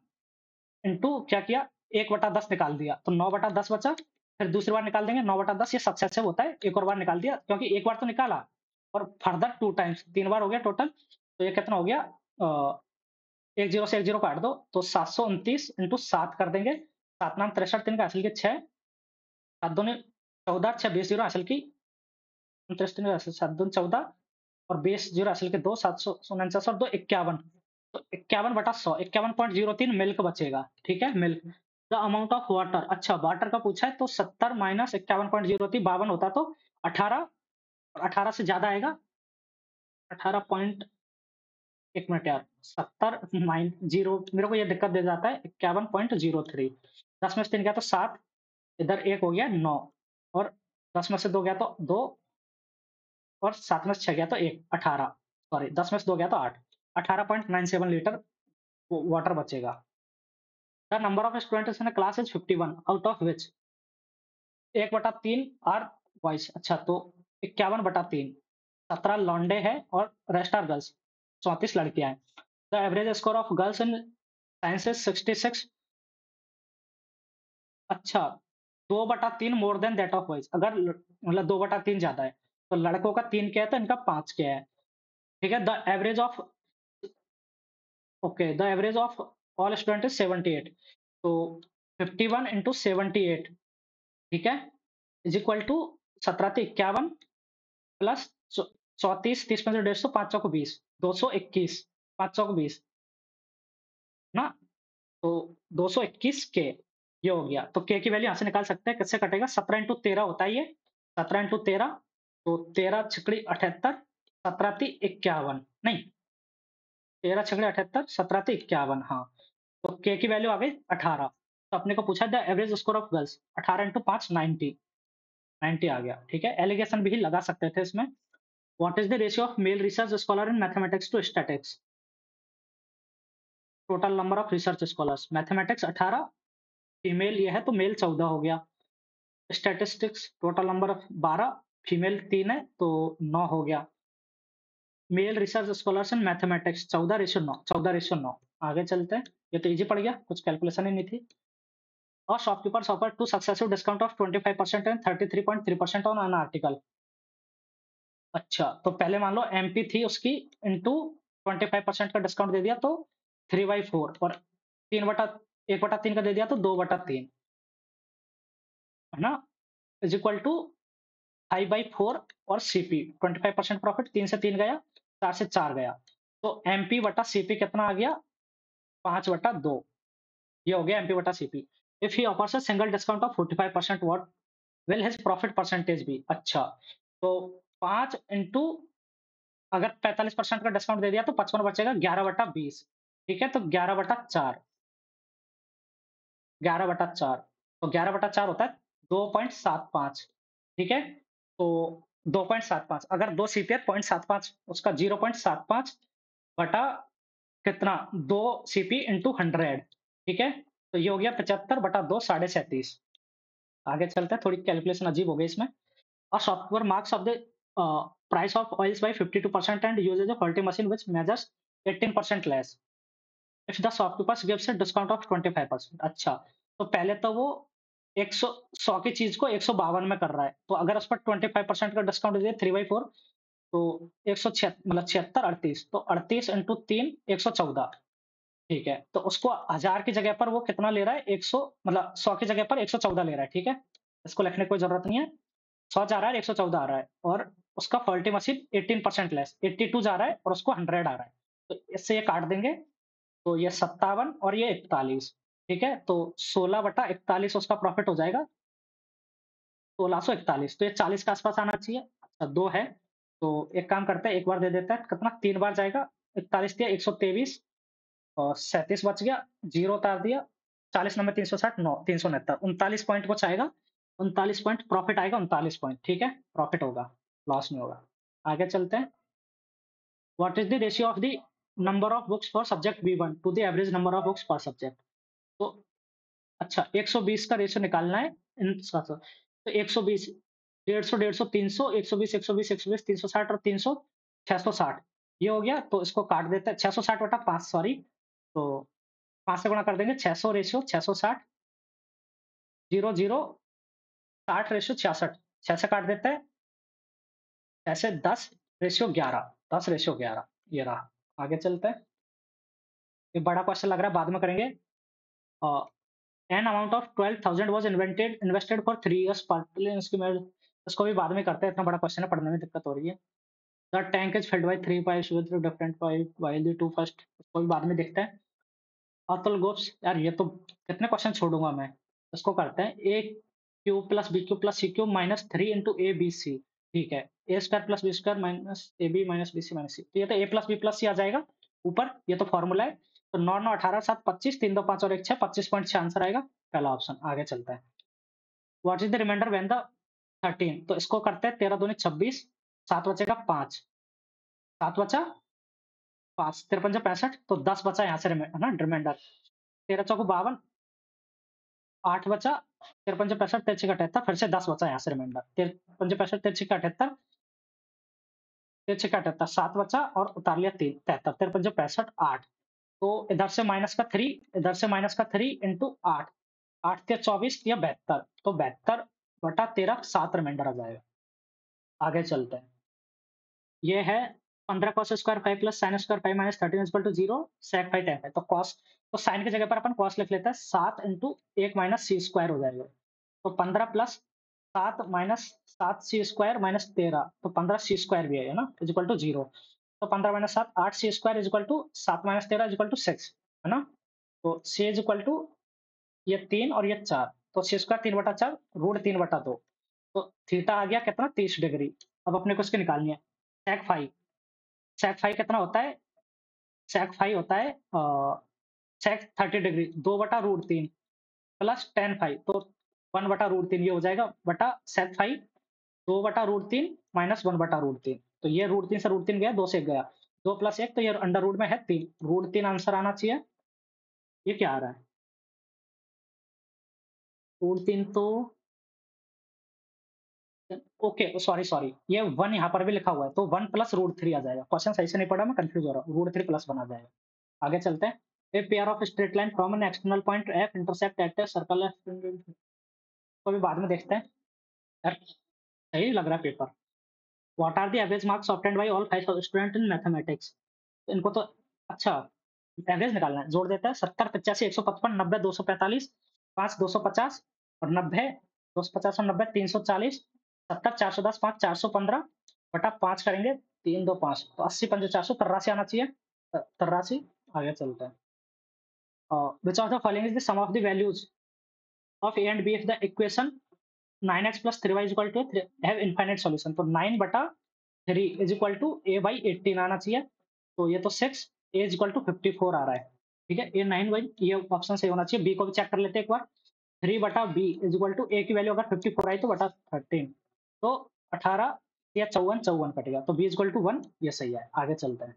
इनटू क्या किया, 1/10 निकाल दिया तो 9/10 बचा। फिर दूसरी बार निकाल देंगे 9/10, ये सक्सेसिव होता है, एक और बार निकाल दिया क्योंकि एक बार तो निकाला और फर्दर 2 टाइम्स 3 बार हो गया टोटल। तो ये कितना हो गया, एक 0 से एक 0 काट दो तो 729 इंटू 7 कर देंगे। 7 नाम 63, 3 का हासिल की 6, 7 दूनी 14, 6 20 जीरो हासिल की 29, 3 का हासिल 7 दूनी 14 और 20 जीरो हासिल के 2, 749 और 2 51। तो 51 बटा 100, 51.03 मिल्क बचेगा, ठीक है milk. The amount of water, अच्छा वाटर का पूछा है तो 70 माइनस 51.03 52 होता तो 18, और 18 से ज्यादा आएगा 18 पॉइंट, एक मिनट यार, 70 माइन जीरो, मेरे को ये दिक्कत दे जाता है 51.03। 10 में से 3 गया तो 7, इधर 1 हो गया 9, और 10 में से 2 गया तो 2, और 7 में से 6 गया तो 1, 18। सॉरी 10 में से 2 गया तो 8, 18.97 लीटर वाटर बचेगा। The number of students in a class is 51, out of which 1/3 are boys. अच्छा तो 51/3, 17 लौंडे हैं और रेस्ट आर गर्ल्स, 34 लड़कियां हैं। The average score of girls in science is 66। अच्छा, 2/3 more than that of boys, अगर मतलब 2/3 ज्यादा है, तो लड़कों का 3 क्या है तो इनका 5 क्या है, ठीक है। The average of, okay the average of all student is 78, तो 51 इंटू 78, ठीक है, इज इक्वल टू 17 × 51 प्लस 34, 30 में से 150, 5 चौको 20, 221, 5 चौको 20 ना, तो 221 के, ये हो गया। तो के की वैल्यू यहाँ से निकाल सकते हैं, किससे कटेगा, 17 इंटू 13 होता है ये, 17 इंटू 13, तो 13 छकड़ी 78, 17 ती 51, नहीं 13 छकड़ी 78, 17 ती 51, हाँ। तो के की वैल्यू आ गई 18। तो अपने को पूछा the average score of girls, 18 into 5 90, 90 आ गया, ठीक है। एलिगेशन भी लगा सकते थे इसमें। What is the ratio of male research scholar in mathematics to statics? Total number of research scholars, mathematics 18, female ये है तो मेल 14 हो गया। Statistics total number of 12, female 3 है तो 9 हो गया। Male research scholars in mathematics 14:9, 14:9। आगे चलते हैं, ये तो इजी पड़ गया, कुछ कैलकुलेशन ही नहीं थी। और shopkeepers offer two successive discount of 25% and 33.3% on an article. अच्छा, तो पहले मान लो एमपी थी उसकी, इंटू 25% का डिस्काउंट दे दिया तो 3/4, और 1/3 का दे दिया तो 2/3, है ना, इज इक्वल टू 5/4, और सीपी 25% प्रॉफिट, 3 से 3 गया, 4 से 4 गया, तो एमपी बटा सीपी कितना आ गया, 5/2, ये हो गया एमपी बटा CP. If he offers a single discount of 45%, what will his profit percentage be? अच्छा, तो 5 इंटू, अगर 45% का डिस्काउंट दे दिया तो 55 बचेगा, 11/20, ठीक है, तो 11/4, 11/4, तो 11/4 होता है 2.75, ठीक है, तो 2.75, अगर 2 सीपीआर 0.75, उसका 0.75 बटा कितना, 2 सीपी इंटू 100, ठीक है, तो ये हो गया 75/2, 37.5। आगे चलते हैं, थोड़ी कैलकुलेशन अजीब हो गई इसमें। A shopkeeper marks of the price of oils by 52% and uses a quality machine which measures 18% less. If the shopkeeper gives a discount of 25%, अच्छा, तो पहले तो वो 100 100 की चीज को 152 में कर रहा है, तो अगर उस पर 25% का डिस्काउंट दे 3/4, तो 106 मतलब 76 38, तो 38 इंटू 3 114, ठीक है, तो उसको 1000 की जगह पर वो कितना ले रहा है, 100 मतलब 100 की जगह पर 114 ले रहा है, ठीक है, इसको लिखने की कोई जरूरत नहीं है। 100 जा रहा है, 114 आ रहा है, और उसका फॉल्टी मशीन 18% लेस, 82 जा रहा है और उसको 100 आ रहा है। तो इससे ये काट देंगे, तो ये 57 और ये 41, ठीक है? तो 16/41 उसका प्रॉफिट हो जाएगा, 1641, तो ये 40 के आस-पास आना चाहिए। अच्छा 2 है, तो एक काम करते हैं, एक बार दे देते हैं, कितना 3 बार जाएगा, 41 दिया 123 और 37 बच गया, 0 उतार दिया, 40 नंबर 360 9 369 39 पॉइंट कुछ आएगा, 39 पॉइंट प्रॉफिट आएगा, 39 पॉइंट, ठीक है? प्रॉफिट होगा, लॉस नहीं होगा। आगे चलते हैं। What is the ratio of the number of books for subject बी1 to the average number of books per subject? तो अच्छा 120 का रेशियो निकालना है इन साथ, तो 120, 150, 150, 300, 120, 120, 120, 360 और 300, 660, ये हो गया। तो इसको काट देते हैं, 660 बटा 5, सॉरी, तो 5 से गुणा कर देंगे, 600 रेशियो 660, 0, 0, 60 रेशियो 66, 6 से काट देते हैं, 6 से 10 रेशियो 11, 10 रेशियो 11, ये रहा। आगे चलते हैं। ये बड़ा क्वेश्चन लग रहा है, बाद में करेंगे। Uh, an amount of 12,000 was invested for 3 years partly इसकी मैं इसको भी बाद में करते हैं, इतना बड़ा क्वेश्चन है, पढ़ने में दिक्कत हो रही है। The tank is filled by 3 pipes with different pipe while the 2 first, इसको भी बाद में देखते हैं। अतुल गोप्स, यार ये तो कितने क्वेश्चन छोड़ूँगा मैं। इसको करते हैं, A cube plus B cube plus C cube minus 3 into A B C, ठीक है। A square plus B square minus A B minus B C minus C, तो ये तो A plus B plus C आ जाएगा ऊपर, ये तो फॉर्मूला है। तो 9 9 18 7 25, 3 2 5 और 1 6, 25.6 आंसर आएगा, पहला ऑप्शन। आगे चलते हैं। What is the reminder when the 13, तो इसको करते हैं, 13 दूनी 26, 7 बचेगा 5, 7 बचा 5, 13 पंजा 65, तो 10 बचा यहाँ से है ना रिमाइंडर। 13 चौको 52, 8 बचा, 13 पंजे 65, 13 छः 78, फिर से 10 बचा यहाँ से रिमाइंडर। 13 पंजे 65, 13 छः 78, 13 छः 78, 7 बचा और उतार लिया 3, 73, 13 पंजे 65, 8। तो इधर से माइनस का 3, इधर से माइनस का 3 इंटू 8, 8 के 24 या 72, तो 72 बटा 13, 7 रिमाइंडर आ जाएगा। आगे चलते हैं। ये है 15 cos square 5 plus sine square 5 minus 13 equal to 0, sec 5 tan 5, तो कॉस, तो साइन की जगह पर अपन कॉस लिख लेते हैं, 7 इंटू 1 माइनस सी स्क्वायर हो जाएगा। तो 15 प्लस 7 माइनस 7 सी स्क्वायर माइनस 13, तो 15 सी स्क्वायर भी है ना, इज इक्वल टू 0। तो 15 minus 7 8 C square is equal to 7 minus 13 is equal to 6, है ना। तो सी इज इक्वल टू ये 3 और ये 4, तो सी स्क्वायर 3 बटा 4 रूट 3 बटा 2, तो थीटा आ गया कितना 30 डिग्री। अब अपने को इसकी निकालनी है, सेक 5, सेक 5 कितना होता है, सेक 5 होता है सेक 30 डिग्री 2 बटा रूट 3 प्लस tan 5, तो 1 बटा रूट 3 ये हो जाएगा बटा सेक 5, 2 बटा रूट 3 माइनस 1 बटा रूट 3, तो ये रूट 3 से रूट 3 गया, 2 से 1 गया, 2 प्लस 1, तो ये अंडर रूट में है 3, रूट 3 आंसर आना चाहिए। ये क्या आ रहा है, रूट 3 तो ओके, सॉरी सॉरी, ये 1 यहाँ पर भी लिखा हुआ है, तो 1 प्लस रूट 3 आ जाएगा। क्वेश्चन सही से नहीं पढ़ा, मैं कंफ्यूज हो रहा हूँ, रूट 3 प्लस 1 आ जाएगा। आगे चलते हैं। A pair of straight line from an external point F intersect at a circle F, को भी बाद में देखते हैं। यार सही लग रहा है paper. What are the average marks obtained by all 5 student in mathematics, इनको तो अच्छा एवरेज निकालना है, जोड़ देते हैं। 70 85 155 90 245 5 250 और 90 250 और 90 340 70 410 5 415 बटा 5 करेंगे, 3 2 5, तो 80 पंजे 483 आना चाहिए, 83। आगे चलते हैं। Which of the following is the sum of the values of A and B if the equation 9x plus 3y is equal to 3 have infinite solution, तो 9 बटा 3 is equal to A by 18 आना चाहिए, तो ये तो 6, A is equal to 54 आ रहा है, ठीक है। A 9 by, ये ऑप्शन सही होना चाहिए। B को भी चेक कर लेते हैं एक बार, 3 बटा B is equal to A की वैल्यू अगर 54 आई तो बटा 13, तो 18 या 54 54 कटेगा, तो B is equal to 1, ये सही है। आगे चलते हैं।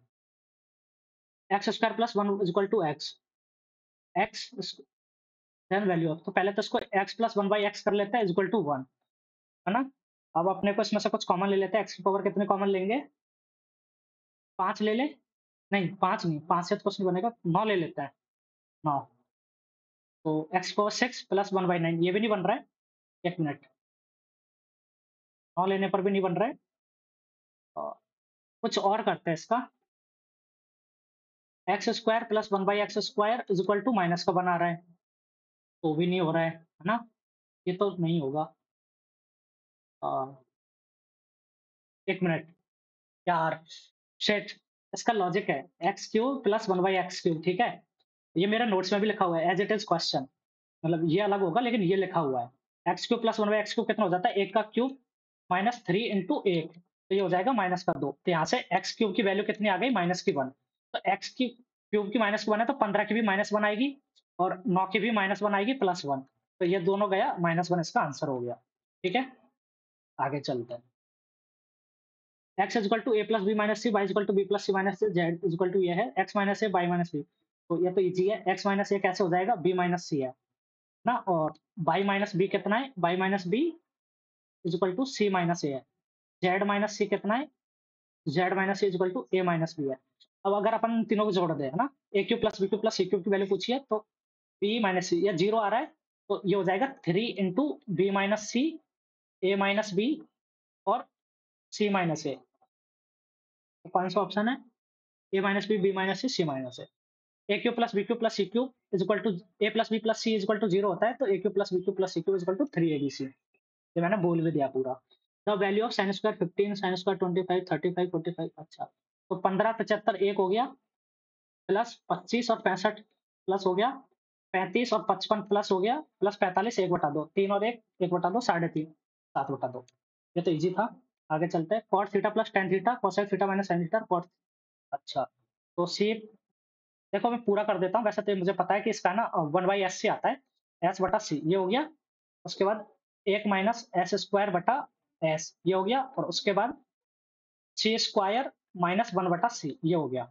x square plus 1 is equal to x, x then value of, तो पहले तो इसको x प्लस 1 बाई एक्स कर लेते हैं इज इक्वल टू 1, है ना। अब अपने को इसमें से कुछ कॉमन ले लेते हैं, x की पावर कितने कॉमन लेंगे, 5 ले लें, नहीं 5 नहीं, 5 से तो कुछ नहीं बनेगा, 9 ले लेते हैं, 9, तो x की पावर 6 प्लस 1 बाई 9, ये भी नहीं बन रहा है, 1 मिनट, 9 लेने पर भी नहीं बन रहा है। कुछ और करते हैं इसका, x square plus 1 by x square is equal to minus का बना रहा है, तो भी नहीं हो रहा है ना, ये तो नहीं होगा। 1 मिनट यार, शिट! इसका लॉजिक है x cube plus 1 by x cube, ठीक है? ये मेरा नोट्स में भी लिखा हुआ है एज़ इट इज़ क्वेश्चन, मतलब ये अलग होगा लेकिन ये लिखा हुआ है। X cube plus 1 by x cube कितना हो जाता है? 1 का क्यूब माइनस 3 इंटू 1, तो ये हो जाएगा माइनस का 2। तो यहाँ से एक्स क्यूब की वैल्यू कितनी आ गई? माइनस की 1। तो एक्स की क्यूब की माइनस की 1 है तो 15 की भी माइनस 1 आएगी और 9 की भी माइनस 1 आएगी प्लस 1। तो ये दोनों गया, माइनस 1 इसका आंसर हो गया। ठीक है? आगे चलते हैं। x is equal to a plus b minus c, y is equal to b plus c minus c, z is equal to ये है x minus a, y minus b। तो ये तो ईज़ी है, x माइनस a कैसे हो जाएगा? b minus c है ना? और y माइनस b कितना है? y minus b is equal to c minus a है। z माइनस c कितना है? z minus c is equal to a minus b है। अब अगर अपन तीनों को जोड़ दें, है ना? a cube plus b cube plus c cube की वैल्यू पूछी है तो b माइनस c, ये 0 आ रहा है, तो ये हो जाएगा 3 into b minus c, a minus b और c माइनस a। तो कौन सा ऑप्शन है? a minus b, b minus c, c minus a। A cube plus B cube plus C cube is equal to A plus B plus C is equal to 0 होता है, तो A cube plus B cube plus C cube is equal to 3 abc। ये मैंने बोल भी दिया पूरा। The value of sine square 15, sine square 25, 35, 45। अच्छा, तो 15 75 एक हो गया, प्लस 25 और 65 प्लस हो गया, 35 और 55 प्लस हो गया, प्लस 45 1/2, 3 और 1 1/2, 3.5 7/2। ये तो इजी था। आगे चलते हैं। cos theta plus tan theta, cosec theta minus sin theta, cos। अच्छा, तो सी, देखो मैं पूरा कर देता हूँ। वैसे तो ये मुझे पता है कि इसका ना 1 बाई एस से आता है, एस बटा सी, ये हो गया। उसके बाद 1 माइनस एस स्क्वायर बटा एस, ये हो गया। और उसके बाद सी स्क्वायर माइनस 1 बटा सी, ये हो गया।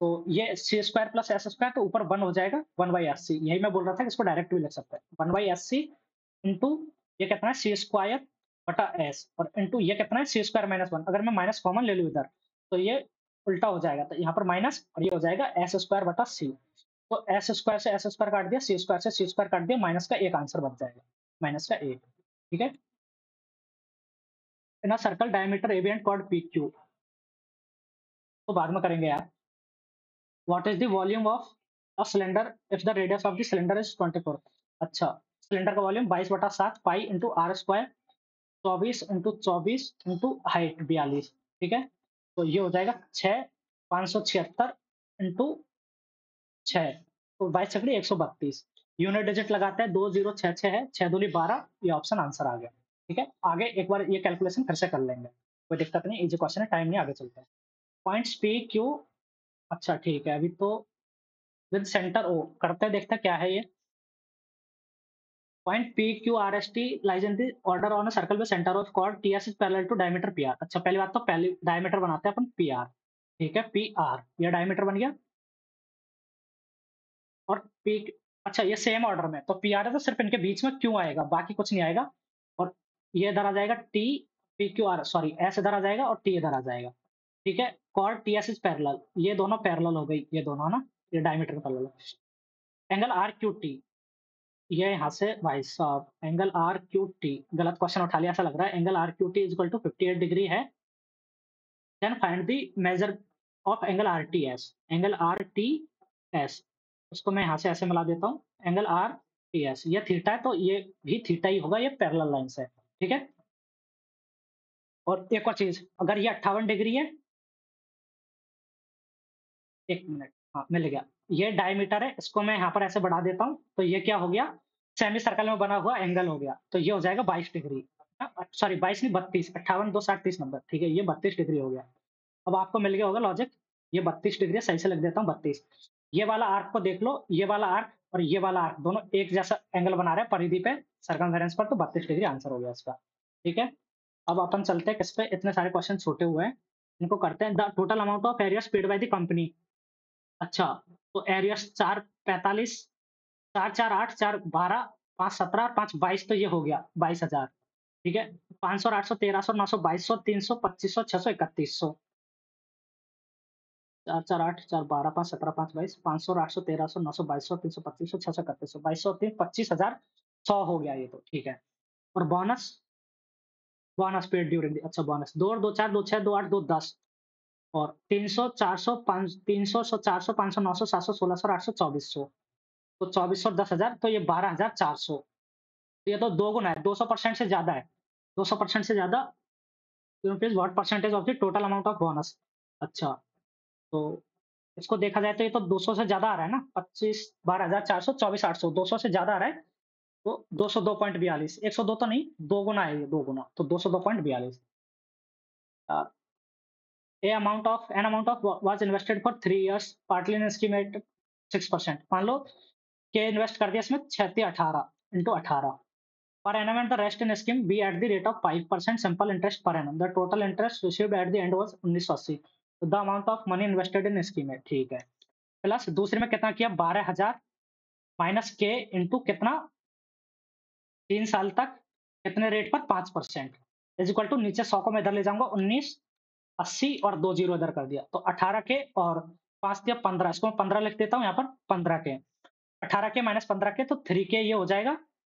तो ये सी स्क्वायर प्लस एस स्क्वायर, तो ऊपर 1 हो जाएगा, 1 बाई एस सी। यही मैं बोल रहा था कि इसको डायरेक्ट भी लिख सकते हैं, 1 बाई एस सी इंटू ये कितना है? सी स्क्वायर बटा एस, और इंटू ये कितना है? सी स्क्वायर माइनस 1। अगर मैं माइनस कॉमन ले लूँ इधर, तो ये उल्टा हो जाएगा, तो यहाँ पर माइनस और ये हो जाएगा एस स्क्वायर बटा सी। तो एस स्क्वायर से एस स्क्वायर काट दिया, सी स्क्वायर से सी स्क्वायर काट दिया, माइनस का एक आंसर बच जाएगा, माइनस का एक। ठीक है? In a circle diameter A B and chord P Q, तो बाद में करेंगे यार। What is the volume of a cylinder if the radius of the cylinder is 24? अच्छा, सिलेंडर का volume 22/7 pi into R square, 24 into 24 into height 42। ठीक है? तो ये हो जाएगा 6 576 इंटू 6, तो 22 छकड़ी 132। यूनिट डिजिट लगाते हैं, 2066 है, 6 दूनी 12, ये ऑप्शन आंसर आ गया। ठीक है? आगे एक बार ये कैलकुलेशन फिर से कर लेंगे, कोई दिक्कत नहीं, इजी क्वेश्चन है, टाइम नहीं, आगे चलते हैं। पॉइंट्स पी क्यू, अच्छा ठीक है, अभी तो विद सेंटर ओ करते हैं, देखते हैं क्या है ये। Point P Q R S T lies in the order on a circle with centre of chord T S is parallel to diameter P R. अच्छा, पहली बात तो पहले डायमीटर बनाते हैं अपन पी आर। ठीक है? पी आर, ये डायमीटर बन गया। और पी, अच्छा ये सेम ऑर्डर में, तो पी आ रहा है तो सिर्फ इनके बीच में क्यू आएगा, बाकी कुछ नहीं आएगा। और ये इधर आ जाएगा T, P Q are, sorry S इधर आ जाएगा और टी इधर आ जाएगा। ठीक है? Chord T S is parallel, ये दोनों पैरेलल हो गई, ये दोनों ना, ये डायमीटर के parallel. Angle R Q T, ये यहाँ से भाई साहब एंगल आर क्यू टी, गलत क्वेश्चन उठा लिया ऐसा लग रहा है। Angle R Q T is equal to 58 degree है। Then find the measure of angle R T S. Angle R T S, उसको मैं यहाँ से ऐसे मिला देता हूँ, एंगल आर टी एस, ये थीटा है तो ये भी थीटा ही होगा, ये पैरेलल लाइन से। ठीक है? और एक और चीज, अगर ये 58 डिग्री है, एक मिनट, हाँ मिल गया। ये डायमीटर है, इसको मैं यहाँ पर ऐसे बढ़ा देता हूँ, तो ये क्या हो गया? सेमी सर्कल में बना हुआ एंगल हो गया, तो ये हो जाएगा 22 डिग्री। सॉरी 22 नहीं, 32, 58 2 60 30 नंबर। ठीक है? ये 32 डिग्री हो गया। अब आपको मिल गया होगा लॉजिक, ये 32 डिग्री है, सही से लिख देता हूँ 32। ये वाला आर्क को देख लो, ये वाला आर्क और ये वाला आर्क दोनों एक जैसा एंगल बना रहे हैं परिधि पे, सर्कमफेरेंस पर, तो 32 डिग्री आंसर हो गया इसका। ठीक है? अब अपन चलते हैं किस पे, इतने सारे क्वेश्चन छोटे हुए हैं, इनको करते हैं। The total amount of area paid by the company. अच्छा, तो एरिया 4 45, 4 4 8 4 12 5 17 5 22, तो ये हो गया 22,000। ठीक है? 500 800 1300 900 2200 300 2500 600 3100। 4 4 8 4 12 5 17 5 22 500 800 1300 900 2200 300 2500 600 3100 2200 3 25,100 हो गया ये तो। ठीक है? और बोनस, बोनस पेड ड्यूरिंग, अच्छा बोनस 2 और 2 4 2 6 2 8 2 10, और 300 400 5 300 400 500 900 700 1600 800 2400, तो 2400 और 10,000, तो ये 12,400। ये तो 2 गुना है, 200% से ज्यादा है, 200% से ज्यादा rupees what percentage of the total amount of bonus? अच्छा, तो इसको देखा जाए तो ये तो 200 से ज़्यादा आ रहा है ना? 25 12,400 24,800 200 से ज़्यादा आ रहा है, तो 202.42 102 तो नहीं, 2 गुना है ये 2 गुना, तो 202.42 uh, a amount of an amount of was invested for 3 years partly in scheme at 6%। मान लो के इन्वेस्ट कर दिया इसमें 36 18 into 18 per annum and the rest in scheme be at the rate of 5% simple interest per annum. The total interest received at the end was 1980. So the amount of money invested in scheme है, ठीक है। Plus दूसरे में कितना किया 12,000 minus के into कितना 3 साल तक कितने रेट पर 5% इज इक्वल टू नीचे 100 को मैं इधर ले जाऊंगा 1980 और 2 जीरो इधर कर दिया तो 18 के और 5 दिया 15 इसको मैं 15 लिख देता हूँ यहाँ पर 15 के 18 के माइनस 15 के तो 3 के ये हो जाएगा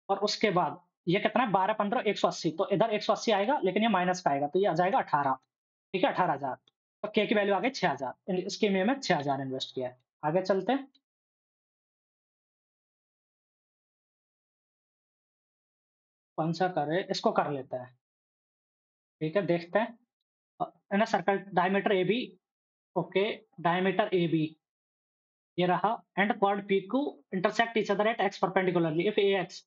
और उसके बाद ये कितना है 12 15 180 तो इधर 180 आएगा लेकिन ये माइनस का आएगा तो ये आ जाएगा 18 ठीक है 18,000 तो के की वैल्यू आ गई 6,000 इसके में 6,000 इन्वेस्ट किया है आगे चलते हैं कौन सा करे इसको कर लेते हैं ठीक है देखते हैं है ना circle diameter A B okay diameter A B ये रहा and quad P Q intersect each other at X perpendicularly if A X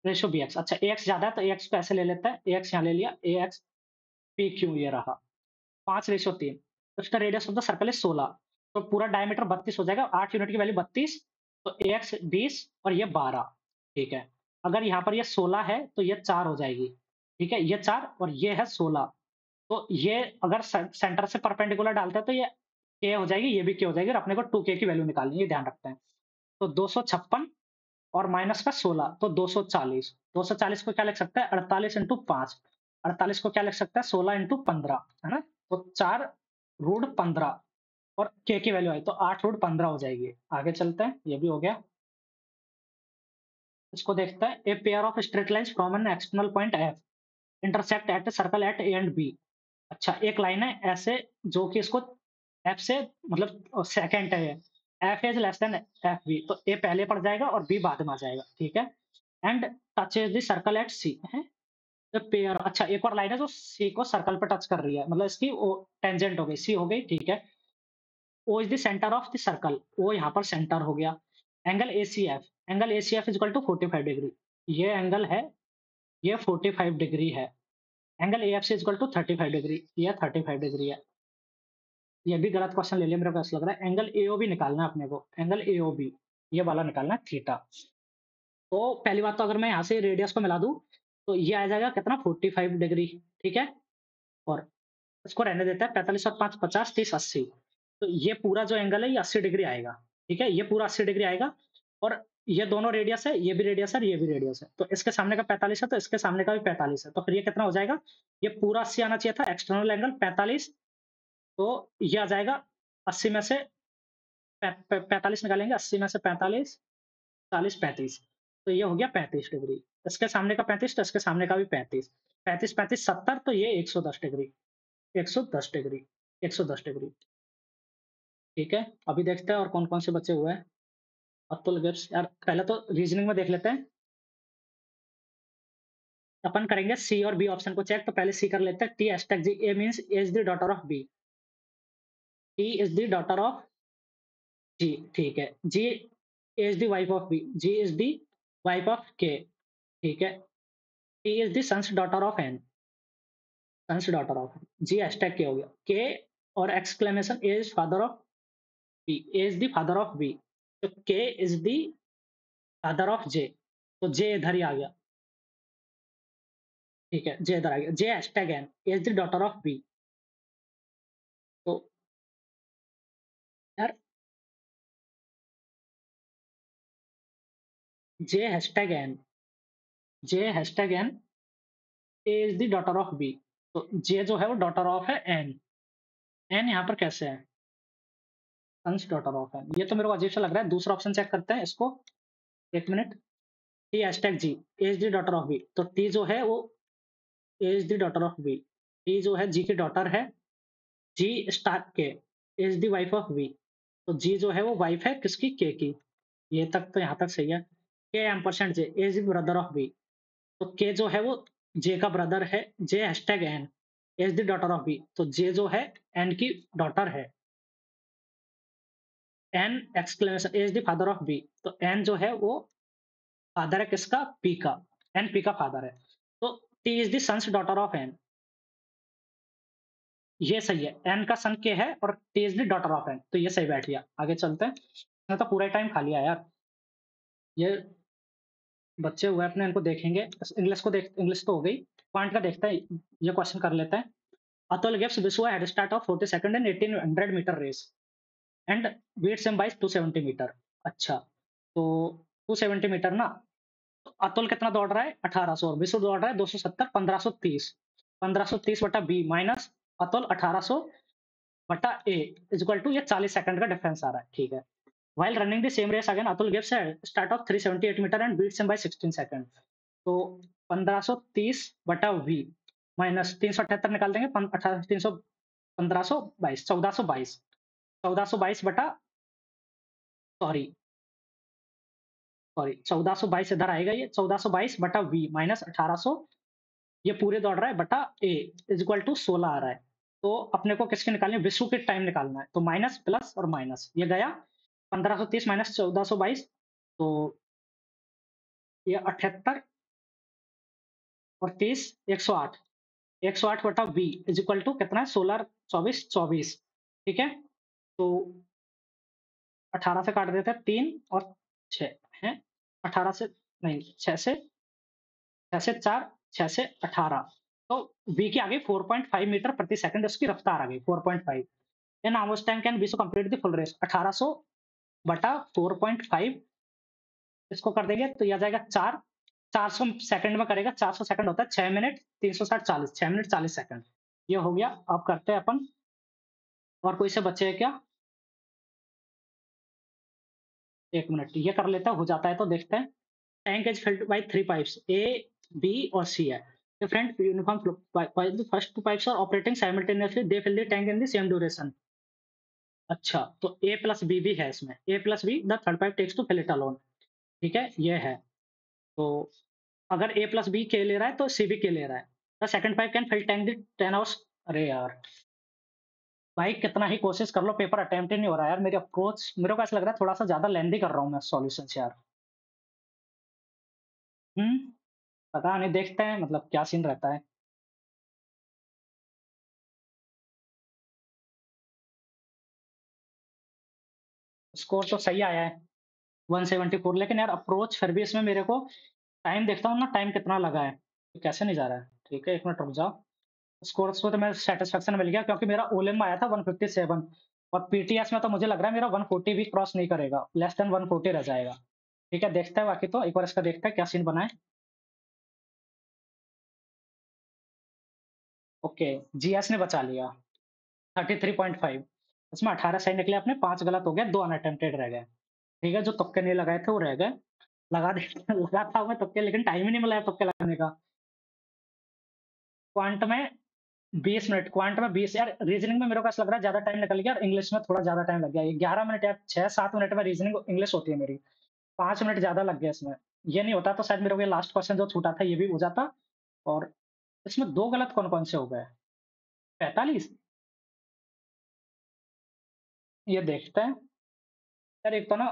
ratio B X अच्छा ए एक्स ज्यादा है तो ए एक्स को ऐसे ले लेते हैं ए एक्स यहाँ ले लिया ए एक्स पी क्यू ये रहा 5:3 तो इसका रेडियस ऑफ द सर्कल है 16 तो पूरा डायमीटर 32 हो जाएगा 8 यूनिट की वैल्यू 32 तो ए एक्स 20 और ये 12 ठीक है अगर यहाँ पर ये 16 है तो ये 4 हो जाएगी ठीक है ये 4 और ये है 16 तो ये अगर सेंटर से परपेंडिकुलर डालते हैं तो ये के हो जाएगी ये भी के हो जाएगी और अपने को 2 के की वैल्यू निकालनी है ये ध्यान रखते हैं तो 256 और माइनस का 16 तो 240 240 को क्या लिख सकते हैं 48 इंटू 5 48 को क्या लिख सकते हैं 16 इंटू 15 है ना तो 4 रूट 15 और के की वैल्यू आई तो 8 रूट 15 हो जाएगी आगे चलते हैं ये भी हो गया इसको देखते हैं a pair of straight lines from an external point F intersect at circle at A and B अच्छा एक लाइन है ऐसे जो कि इसको एफ से मतलब सेकंड है F is less than F B तो ए पहले पड़ जाएगा और बी बाद में आ जाएगा ठीक है and touches the circle at C है द पेयर अच्छा एक और लाइन है जो सी को सर्कल पे टच कर रही है मतलब इसकी वो टेंजेंट हो गई सी हो गई ठीक है O is the centre of the circle O यहाँ पर सेंटर हो गया angle A C F is equal to 45 degree ये एंगल है ये 45 डिग्री है एंगल ए एफ से इक्वल टू 35 डिग्री ये 35 डिग्री है ये भी गलत क्वेश्चन ले लिया मेरे को ऐसा लग रहा है एंगल एओबी निकालना है अपने को एंगल एओबी ये वाला निकालना है थीटा तो पहली बात तो अगर मैं यहाँ से रेडियस को मिला दूं तो ये आ जाएगा कितना 45 डिग्री ठीक है और इसको रहने देता है 45 और 5 50 30 80 तो ये पूरा जो एंगल है ये 80 डिग्री आएगा ठीक है ये पूरा 80 डिग्री आएगा और ये दोनों रेडियस है ये भी रेडियस है और ये भी रेडियस है तो इसके सामने का 45 है तो इसके सामने का भी 45 है तो फिर ये कितना हो जाएगा ये पूरा 80 आना चाहिए था एक्सटर्नल एंगल 45 तो ये आ जाएगा 80 में से 45 निकालेंगे 80 में से 45 40 35 तो ये हो गया 35 डिग्री इसके सामने का 35 तो इसके सामने का भी 35 35 35 70 तो ये 110 डिग्री 110 डिग्री 110 डिग्री ठीक है अभी देखते हैं और कौन कौन से बचे हुए हैं अतुल गिब्स यार पहले तो रीजनिंग में देख लेते हैं अपन करेंगे सी और बी ऑप्शन को चेक तो पहले सी कर लेते हैं T hashtag G A means A is the daughter of B T is the daughter of G ठीक है G is the wife of B G is the wife of K ठीक है T is the son's daughter of N son's daughter of G hashtag K हो गया K और exclamation is father of B is the father of B तो K is the father of जे तो जे इधर ही आ गया ठीक है जे इधर आ गया J hashtag N is the daughter of B तो यार J hashtag N J hashtag N is the daughter of B तो जे जो है वो डॉटर ऑफ है एन एन यहाँ पर कैसे है सन्स डॉटर ऑफ एन ये तो मेरे को अजीब सा लग रहा है दूसरा ऑप्शन चेक करते हैं इसको एक minute T hashtag G is the daughter of B तो टी जो है वो is the daughter of B T जो है जी की डॉटर है G star K is the wife of B तो जी जो है वो वाइफ है किसकी के की ये तक तो यहाँ तक सही है K M percent J is the brother of B तो के जो है वो जे का ब्रदर है J hashtag N is the daughter of B, तो जे जो है एन की डॉटर है। N exclamation is the father of B, तो एन जो है वो फादर है किसका, पी का। एन पी का फादर है। तो T is the son's daughter of N, ये सही है। एन का सन के है और T is the daughter of N, तो ये सही बैठ गया। आगे चलते हैं। मैं तो पूरा टाइम खा लिया यार। ये बच्चे हुए अपने, इनको देखेंगे। इंग्लिश को देख, इंग्लिश तो हो गई। पॉइंट का देखते हैं, ये क्वेश्चन कर लेते हैं। Atul gives Viswa head start of 40 second in 1800 meter race and beats him by 270 metre. अच्छा, तो 270 मीटर ना, तो अतुल कितना दौड़ रहा है 1800, और विशु दौड़ रहा है 270, 1530। 1530 बटा बी माइनस अतुल 1800 बटा ए इज इक्वल टू, ये 40 सेकंड का डिफरेंस आ रहा है, ठीक है। While running the same race again, Atul gives a start of 378 metre and beats him by 16 second. तो 1530 बटा v माइनस 378 निकाल देंगे, 18 300 1522 1422, 1422 बटा, सॉरी सॉरी 1422 इधर आएगा, ये 1422 बटा v माइनस 1800, ये पूरे दौड़ रहा है बटा a इज इक्वल टू 16 आ रहा है। तो अपने को किसके निकालने, विश्व के टाइम निकालना है, तो माइनस प्लस और माइनस ये गया। 1530 माइनस 1422, तो ये 78 और 30 108, 108 बटा v इज इक्वल टू कितना है, 16 24 24, ठीक है। तो 18 से काट देते हैं 3 और 6 हैं, 18 से नहीं, 6 से 4, 6 से 18, तो v के आगे 4.5 मीटर प्रति सेकंड उसकी रफ्तार आ गई, 4.5। In how much time can Vishu complete the full race, 1800 बटा 4.5, इसको कर देंगे तो ये आ जाएगा 4, 400 सेकंड में करेगा, 400 सेकंड होता है 6 मिनट, 360 40, 6 मिनट 40 सेकंड। ये हो गया। अब करते हैं अपन, और कोई से बचे है क्या? 1 मिनट, ये कर लेते हैं, हो जाता है तो देखते हैं। Tank is filled by 3 pipes, A, B और सी है। Different uniform flow, while the first 2 pipes are operating simultaneously, they fill the tank in the same duration। अच्छा, तो A प्लस बी भी है इसमें, A प्लस B the third pipe takes to fill it alone, ठीक है, ये है। तो अगर A प्लस बी के ले रहा है तो सी भी के ले रहा है। The second pipe can fill tank the 10 hours. अरे यार, भाई कितना ही कोशिश कर लो, पेपर अटेम्प्ट ही नहीं हो रहा है यार। मेरी अप्रोच, मेरे को ऐसा लग रहा है थोड़ा सा ज्यादा लेंदी कर रहा हूँ मैं सॉल्यूशंस यार। हम्म, पता नहीं, देखते हैं मतलब क्या सीन रहता है। स्कोर तो सही आया है 174, लेकिन यार अप्रोच फिर भी इसमें मेरे को, टाइम देखता हूँ ना, टाइम कितना लगा है, तो कैसे नहीं जा रहा है। ठीक है, 1 मिनट रुक जाओ। स्कोर को तो मैं सेटिस्फेक्शन मिल गया, क्योंकि मेरा ओलिम में आया था 157, और पीटीएस में तो मुझे लग रहा है मेरा 140 भी क्रॉस नहीं करेगा, लेस देन 140 रह जाएगा। ठीक है, देखते हैं बाकी, तो एक बार इसका देखते हैं क्या सीन बना है। ओके, जीएस ने बचा लिया 33.5, इसमें 18 सही निकले अपने, 5 गलत हो गए, 2 अनअटेम्प्टेड रह गए। ठीक है, जो तुक्के नहीं लगाए थे वो रह गए। लगा दे लगा था मैं तुक्के, लेकिन टाइम ही नहीं मिला है तुक्के लगाने का। क्वांट में 20 मिनट, क्वांट में 20, यार रीजनिंग में मेरे को ऐसा लग रहा है ज्यादा टाइम निकल गया, और इंग्लिश में थोड़ा ज्यादा टाइम लग गया। ये 11 मिनट या 6-7 मिनट में रीजनिंग इंग्लिश होती है मेरी, 5 मिनट ज्यादा लग गया इसमें। ये नहीं होता तो शायद मेरे को ये लास्ट क्वेश्चन जो छूटा था ये भी हो जाता। और इसमें 2 गलत कौन-कौन से हो गए? 45, ये देखते हैं। यार एक तो ना,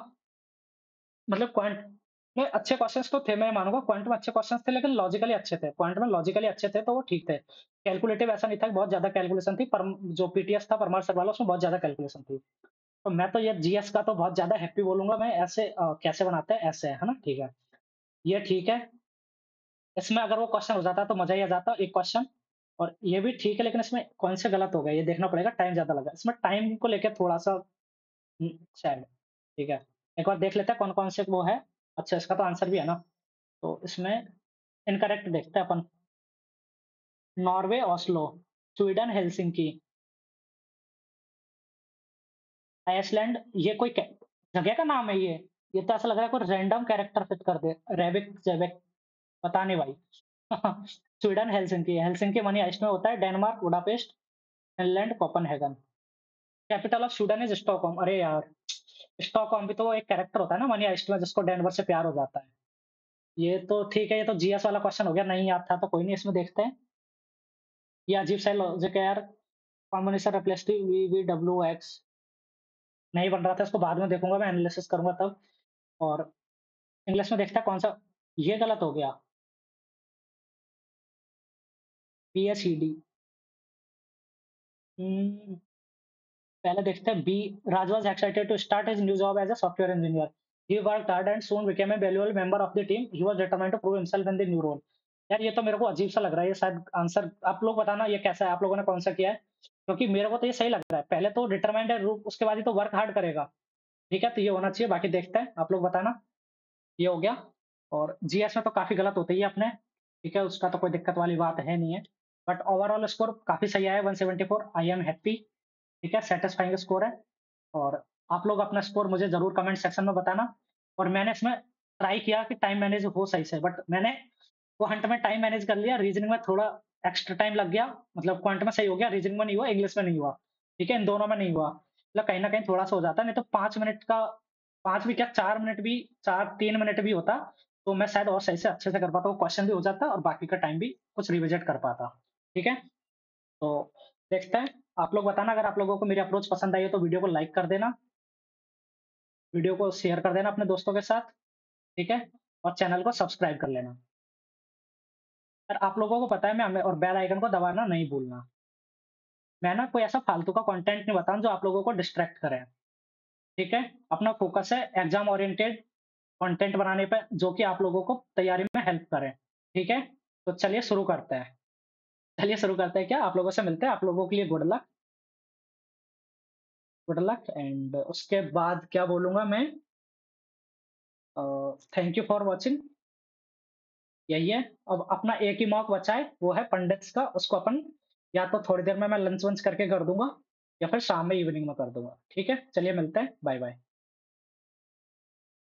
मतलब क्वांट में अच्छे क्वेश्चंस तो थे, मैं मानूंगा क्वांट में अच्छे क्वेश्चंस थे, लेकिन लॉजिकली अच्छे थे, क्वांट में लॉजिकली अच्छे थे तो वो ठीक थे। कैलकुलेटिव ऐसा नहीं था कि बहुत ज्यादा कैलकुलेशन थी, पर जो पीटीएस था परमार सर वाला, उसमें बहुत ज्यादा कैलकुलेशन थी। तो मैं तो ये जीएस का तो बहुत ज्यादा हैप्पी बोलूंगा मैं, ऐसे कैसे बनाते हैं ऐसे, है ना, ठीक है। ये ठीक है, इसमें अगर वो क्वेश्चन हो जाता तो मजा ही आ जाता, एक क्वेश्चन। और ये भी ठीक है, लेकिन इसमें कौन से गलत हो गए ये देखना पड़ेगा, टाइम ज्यादा लगा इसमें, टाइम को लेकर थोड़ा सा सैड। ठीक है, एक बार देख लेते हैं कौन कौन से वो है। अच्छा, इसका तो आंसर भी है ना, तो इसमें इनकरेक्ट देखते हैं अपन। Norway Oslo, Sweden Helsinki, Iceland, ये कोई जगह का नाम है ये तो ऐसा लग रहा है कोई रैंडम कैरेक्टर फिट कर दे, रेबिक जेबिक, पता नहीं भाई। Sweden Helsinki, Helsinki money heist में होता है, Denmark Budapest, Finland Copenhagen. Capital of Sweden is Stockholm. अरे यार, स्टॉकहोम भी तो एक कैरेक्टर होता है ना मनी आइस्ट में, जिसको डेनवर से प्यार हो जाता है। ये तो ठीक है, ये तो जीएस वाला क्वेश्चन हो गया, नहीं याद था तो कोई नहीं, इसमें देखते हैं। ये अजीब सा लॉजिक है यार, कॉम्बिनेशन रिप्लेसिव वीवीडब्ल्यूएक्स नहीं बन रहा था, इसको बाद में देखूँगा मैं एनालिसिस करूँगा तब। और इंग्लिश में देखते हैं कौन-सा ये गलत हो गया, पीएचईडी। उम, पहले देखते हैं B Raj was excited to start his new job as a software engineer. He worked hard and soon became a valuable member of the team. He was determined to prove himself in the new role. यार ये तो मेरे को अजीब सा लग रहा है, ये शायद आंसर आप लोग बताना ये कैसा है? आप लोगों ने कौन-सा किया है? क्योंकि मेरे को तो ये सही लग रहा है। पहले तो डिटरमाइंड है, रू उसके बाद ही तो वर्क हार्ड करेगा। ठीक है? तो ये होना चाहिए, बाकी देखते हैं, आप लोग बताना। ये हो गया। और जीएस में तो काफ़ी गलत होते ही है अपने, ठीक है? उसका तो कोई दिक्कत वाली बात है नहीं है। बट ओवरऑल स्कोर काफ़ी सही आया है 174। I am happy. ठीक है? सैटिस्फाइंग स्कोर है। और आप लोग अपना स्कोर मुझे ज़रूर कमेंट सेक्शन में बताना। और मैंने इसमें ट्राई किया कि टाइम मैनेज हो सही से, बट मैंने क्वांट में टाइम मैनेज कर लिया, रीजनिंग में थोड़ा एक्स्ट्रा टाइम लग गया। मतलब क्वांट में सही हो गया, रीजनिंग में नहीं हुआ, इंग्लिश में नहीं हुआ। ठीक है? इन दोनों में नहीं हुआ। मतलब कहीं न कहीं थोड़ा-सा हो जाता है, नहीं तो 5 मिनट का 5 भी क्या 4 मिनट भी 4 3 मिनट भी होता, तो मैं शायद और सही से अच्छे से कर पाता, वो क्वेश्चन भी हो जाता और बाकी का टाइम भी कुछ रिविज़िट कर पाता। ठीक है? तो देखते हैं, आप लोग बताना अगर आप लोगों को मेरी अप्रोच पसंद आई हो तो वीडियो को लाइक कर देना, वीडियो को शेयर कर देना अपने दोस्तों के साथ, ठीक है? और चैनल को सब्सक्राइब कर लेना। और आप लोगों को पता है मैं हमें और बेल आइकन को दबाना नहीं भूलना। मैं ना कोई ऐसा फालतू का कंटेंट नहीं बताऊँ जो आप लोगों को डिस्ट्रैक्ट करे, ठीक है? अपना फोकस है एग्ज़ाम ओरिएंटेड कंटेंट बनाने पे जो कि आप लोगों को तैयारी में हेल्प करे, ठीक है? तो चलिए शुरू करते हैं। चलिए शुरू करते हैं क्या? आप लोगों से मिलते हैं। आप लोगों के लिए गुड लक एंड उसके बाद क्या बोलूँगा मैं थैंक यू फॉर वॉचिंग। यही है। अब अपना एक ही मॉक बचा है, वो है पंडित्स का, उसको अपन या तो थोड़ी देर में मैं लंच वंच करके कर दूँगा या फिर शाम में इवनिंग में कर दूँगा। ठीक है? चलिए मिलते हैं, बाय-बाय।